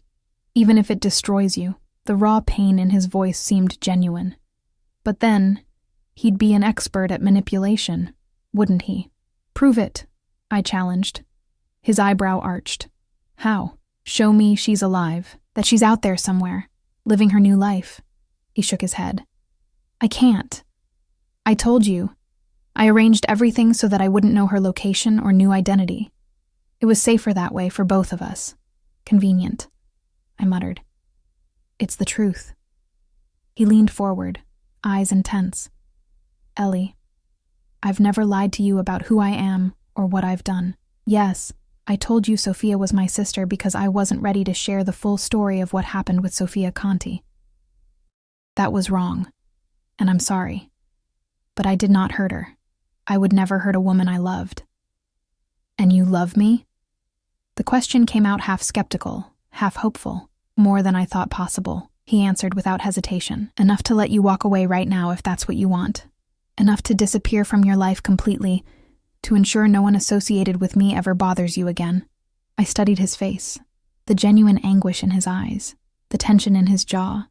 even if it destroys you. The raw pain in his voice seemed genuine. But then, he'd be an expert at manipulation, wouldn't he? Prove it, I challenged. His eyebrow arched. How? Show me she's alive, that she's out there somewhere, living her new life. He shook his head. I can't. I told you. I arranged everything so that I wouldn't know her location or new identity. It was safer that way for both of us. Convenient, I muttered. It's the truth. He leaned forward, eyes intense. Ellie, I've never lied to you about who I am or what I've done. Yes, I told you Sophia was my sister because I wasn't ready to share the full story of what happened with Sophia Conti. That was wrong, and I'm sorry. But I did not hurt her. I would never hurt a woman I loved. And you love me? The question came out half skeptical, half hopeful, more than I thought possible. He answered without hesitation. Enough to let you walk away right now if that's what you want. Enough to disappear from your life completely, to ensure no one associated with me ever bothers you again. I studied his face, the genuine anguish in his eyes, the tension in his jaw,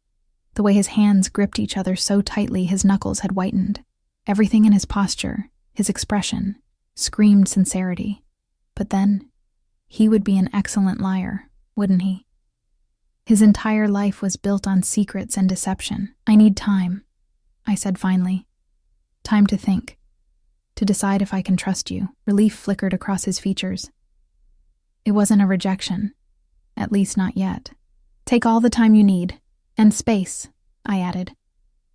the way his hands gripped each other so tightly his knuckles had whitened. Everything in his posture, his expression, screamed sincerity. But then, he would be an excellent liar, wouldn't he? His entire life was built on secrets and deception. I need time, I said finally. Time to think. To decide if I can trust you. Relief flickered across his features. It wasn't a rejection. At least not yet. Take all the time you need. And space, I added.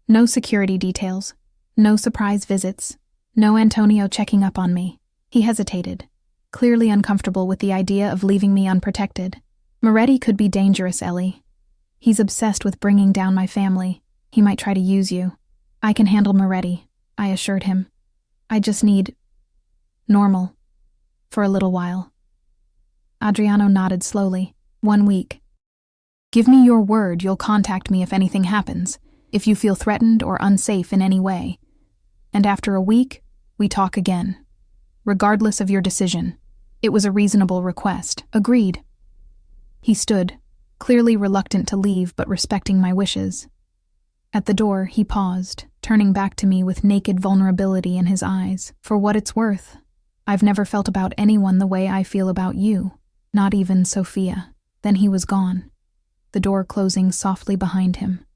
No security details. No surprise visits. No Antonio checking up on me. He hesitated, clearly uncomfortable with the idea of leaving me unprotected. Moretti could be dangerous, Ellie. He's obsessed with bringing down my family. He might try to use you. I can handle Moretti, I assured him. I just need normal for a little while. Adriano nodded slowly. 1 week. Give me your word you'll contact me if anything happens, if you feel threatened or unsafe in any way. And after a week, we talk again. Regardless of your decision. It was a reasonable request. Agreed. He stood, clearly reluctant to leave but respecting my wishes. At the door, he paused, turning back to me with naked vulnerability in his eyes. For what it's worth, I've never felt about anyone the way I feel about you, not even Sophia. Then he was gone, the door closing softly behind him.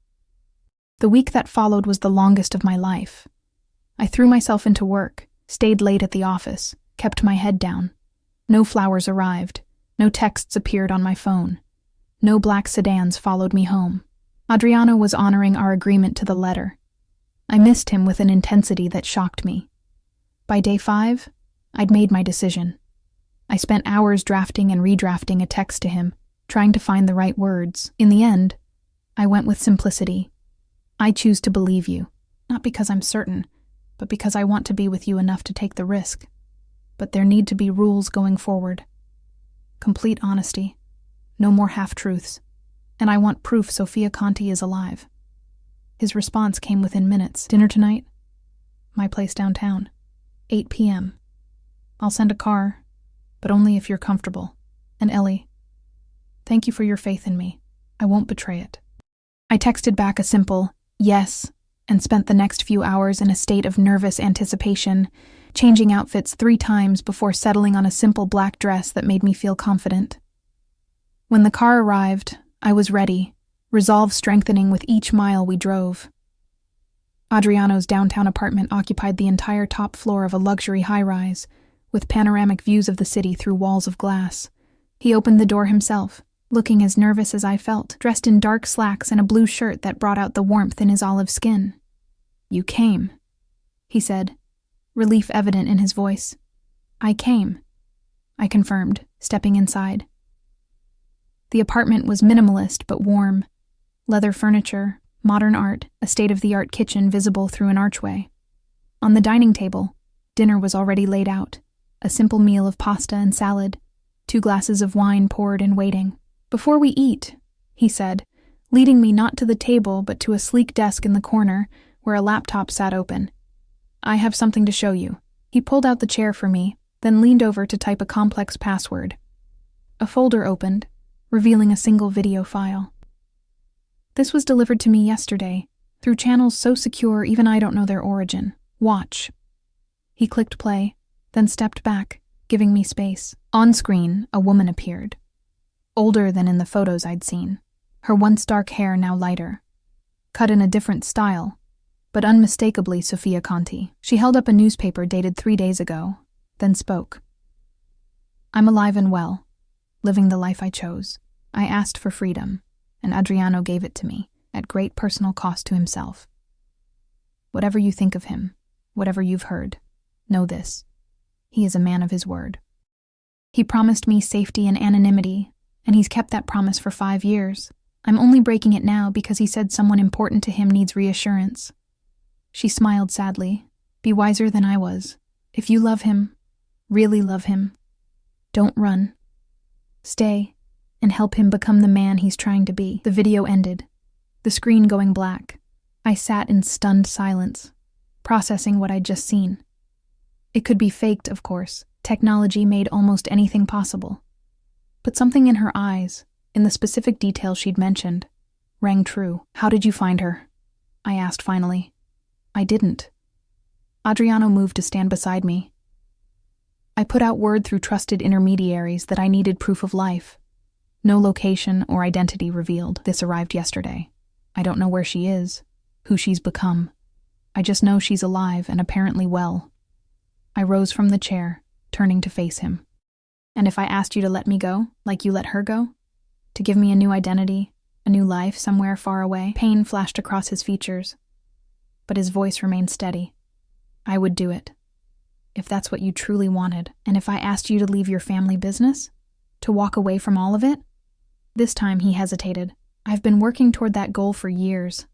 The week that followed was the longest of my life. I threw myself into work, stayed late at the office, kept my head down. No flowers arrived, no texts appeared on my phone. No black sedans followed me home. Adriano was honoring our agreement to the letter. I missed him with an intensity that shocked me. By day 5, I'd made my decision. I spent hours drafting and redrafting a text to him, trying to find the right words. In the end, I went with simplicity. I choose to believe you, not because I'm certain, but because I want to be with you enough to take the risk. But there need to be rules going forward. Complete honesty. No more half-truths. And I want proof Sophia Conti is alive. His response came within minutes. Dinner tonight? My place downtown. 8 p.m. I'll send a car, but only if you're comfortable. And Ellie, thank you for your faith in me. I won't betray it. I texted back a simple yes and spent the next few hours in a state of nervous anticipation, changing outfits 3 times before settling on a simple black dress that made me feel confident. When the car arrived, I was ready, resolve strengthening with each mile we drove. Adriano's downtown apartment occupied the entire top floor of a luxury high-rise, with panoramic views of the city through walls of glass. He opened the door himself, looking as nervous as I felt, dressed in dark slacks and a blue shirt that brought out the warmth in his olive skin. "You came," he said, relief evident in his voice. "I came," I confirmed, stepping inside. The apartment was minimalist but warm. Leather furniture, modern art, a state-of-the-art kitchen visible through an archway. On the dining table, dinner was already laid out, a simple meal of pasta and salad, 2 glasses of wine poured and waiting. "Before we eat," he said, leading me not to the table but to a sleek desk in the corner where a laptop sat open. "I have something to show you." He pulled out the chair for me, then leaned over to type a complex password. A folder opened, revealing a single video file. "This was delivered to me yesterday, through channels so secure even I don't know their origin. Watch." He clicked play, then stepped back, giving me space. On screen, a woman appeared. Older than in the photos I'd seen, her once dark hair now lighter. Cut in a different style, but unmistakably Sofia Conti. She held up a newspaper dated 3 days ago, then spoke. "I'm alive and well, living the life I chose. I asked for freedom, and Adriano gave it to me, at great personal cost to himself. Whatever you think of him, whatever you've heard, know this: he is a man of his word. He promised me safety and anonymity, and he's kept that promise for 5 years. I'm only breaking it now because he said someone important to him needs reassurance." She smiled sadly. "Be wiser than I was. If you love him, really love him, don't run. Stay and help him become the man he's trying to be." The video ended, the screen going black. I sat in stunned silence, processing what I'd just seen. It could be faked, of course. Technology made almost anything possible. But something in her eyes, in the specific details she'd mentioned, rang true. "How did you find her?" I asked finally. "I didn't." Adriano moved to stand beside me. "I put out word through trusted intermediaries that I needed proof of life. No location or identity revealed. This arrived yesterday. I don't know where she is, who she's become. I just know she's alive and apparently well." I rose from the chair, turning to face him. "And if I asked you to let me go, like you let her go? To give me a new identity, a new life somewhere far away?" Pain flashed across his features, but his voice remained steady. "I would do it, if that's what you truly wanted. And if I asked you to leave your family business? To walk away from all of it?" This time he hesitated. "I've been working toward that goal for years.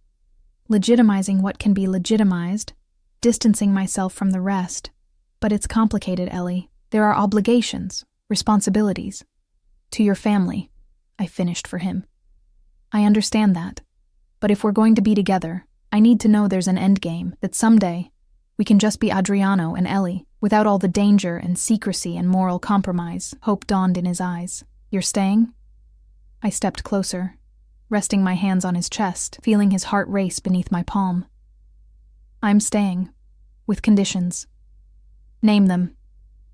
Legitimizing what can be legitimized, distancing myself from the rest. But it's complicated, Ellie. There are obligations, responsibilities. To your family," I finished for him. "I understand that. But if we're going to be together, I need to know there's an endgame, that someday we can just be Adriano and Ellie, without all the danger and secrecy and moral compromise." Hope dawned in his eyes. "You're staying?" I stepped closer, resting my hands on his chest, feeling his heart race beneath my palm. "I'm staying, with conditions." "Name them,"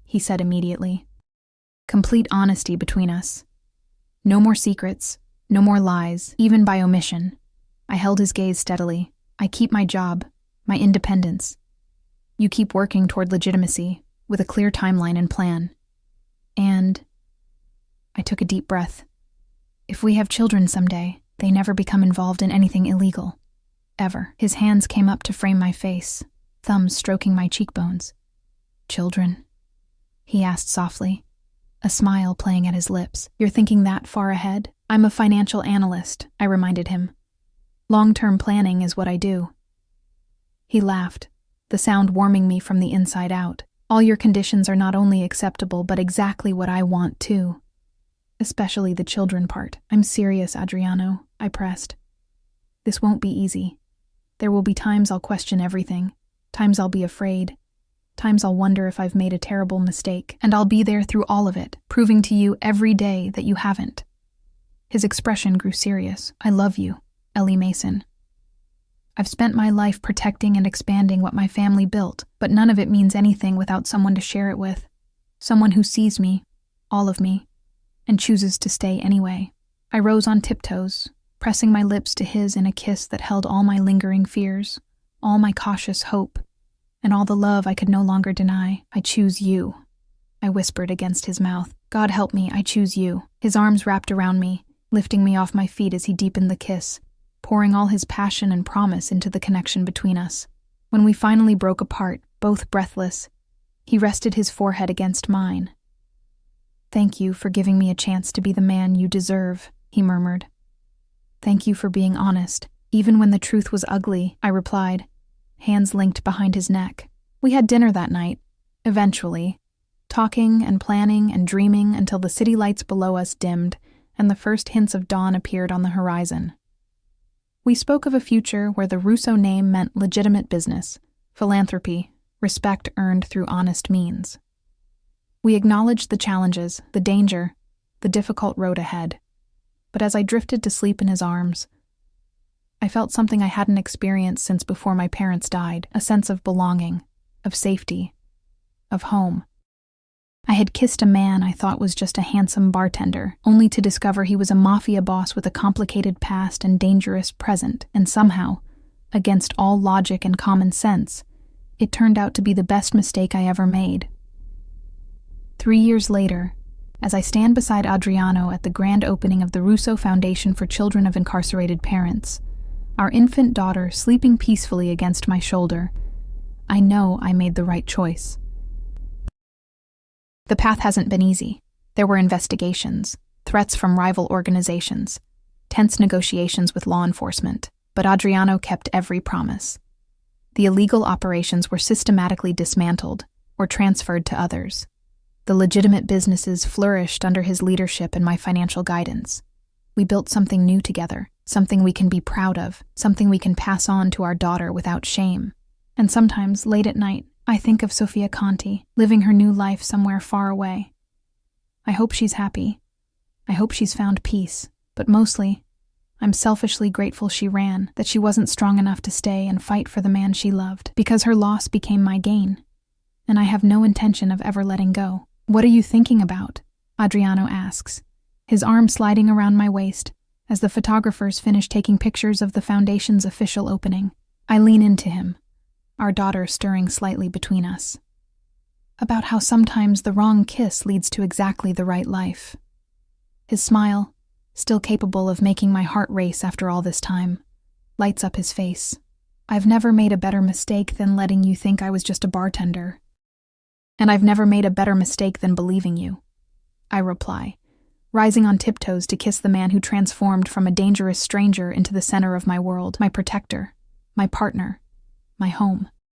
he said immediately. "Complete honesty between us. No more secrets, no more lies, even by omission." I held his gaze steadily. "I keep my job, my independence. You keep working toward legitimacy, with a clear timeline and plan. And..." I took a deep breath. "If we have children someday, they never become involved in anything illegal. Ever." His hands came up to frame my face, thumbs stroking my cheekbones. "Children?" he asked softly, a smile playing at his lips. "You're thinking that far ahead?" "I'm a financial analyst," I reminded him. "Long-term planning is what I do." He laughed, the sound warming me from the inside out. "All your conditions are not only acceptable, but exactly what I want too. Especially the children part." "I'm serious, Adriano," I pressed. "This won't be easy. There will be times I'll question everything, times I'll be afraid. Times I'll wonder if I've made a terrible mistake, and I'll be there through all of it, proving to you every day that you haven't." His expression grew serious. "I love you, Ellie Mason. I've spent my life protecting and expanding what my family built, but none of it means anything without someone to share it with. Someone who sees me, all of me, and chooses to stay anyway." I rose on tiptoes, pressing my lips to his in a kiss that held all my lingering fears, all my cautious hope, and all the love I could no longer deny. "I choose you," I whispered against his mouth. "God help me, I choose you." His arms wrapped around me, lifting me off my feet as he deepened the kiss, pouring all his passion and promise into the connection between us. When we finally broke apart, both breathless, he rested his forehead against mine. "Thank you for giving me a chance to be the man you deserve," he murmured. "Thank you for being honest, even when the truth was ugly," I replied, hands linked behind his neck. We had dinner that night, eventually, talking and planning and dreaming until the city lights below us dimmed and the first hints of dawn appeared on the horizon. We spoke of a future where the Russo name meant legitimate business, philanthropy, respect earned through honest means. We acknowledged the challenges, the danger, the difficult road ahead. But as I drifted to sleep in his arms, I felt something I hadn't experienced since before my parents died, a sense of belonging, of safety, of home. I had kissed a man I thought was just a handsome bartender, only to discover he was a mafia boss with a complicated past and dangerous present, and somehow, against all logic and common sense, it turned out to be the best mistake I ever made. 3 years later, as I stand beside Adriano at the grand opening of the Russo Foundation for Children of Incarcerated Parents, our infant daughter sleeping peacefully against my shoulder, I know I made the right choice. The path hasn't been easy. There were investigations, threats from rival organizations, tense negotiations with law enforcement, but Adriano kept every promise. The illegal operations were systematically dismantled or transferred to others. The legitimate businesses flourished under his leadership and my financial guidance. We built something new together, something we can be proud of, something we can pass on to our daughter without shame. And sometimes, late at night, I think of Sofia Conti, living her new life somewhere far away. I hope she's happy. I hope she's found peace. But mostly, I'm selfishly grateful she ran, that she wasn't strong enough to stay and fight for the man she loved, because her loss became my gain. And I have no intention of ever letting go. "What are you thinking about?" Adriano asks, his arm sliding around my waist as the photographers finish taking pictures of the foundation's official opening. I lean into him, our daughter stirring slightly between us. About how sometimes the wrong kiss leads to exactly the right life. His smile, still capable of making my heart race after all this time, lights up his face. "I've never made a better mistake than letting you think I was just a bartender. And I've never made a better mistake than believing you," I reply, rising on tiptoes to kiss the man who transformed from a dangerous stranger into the center of my world, my protector, my partner, my home.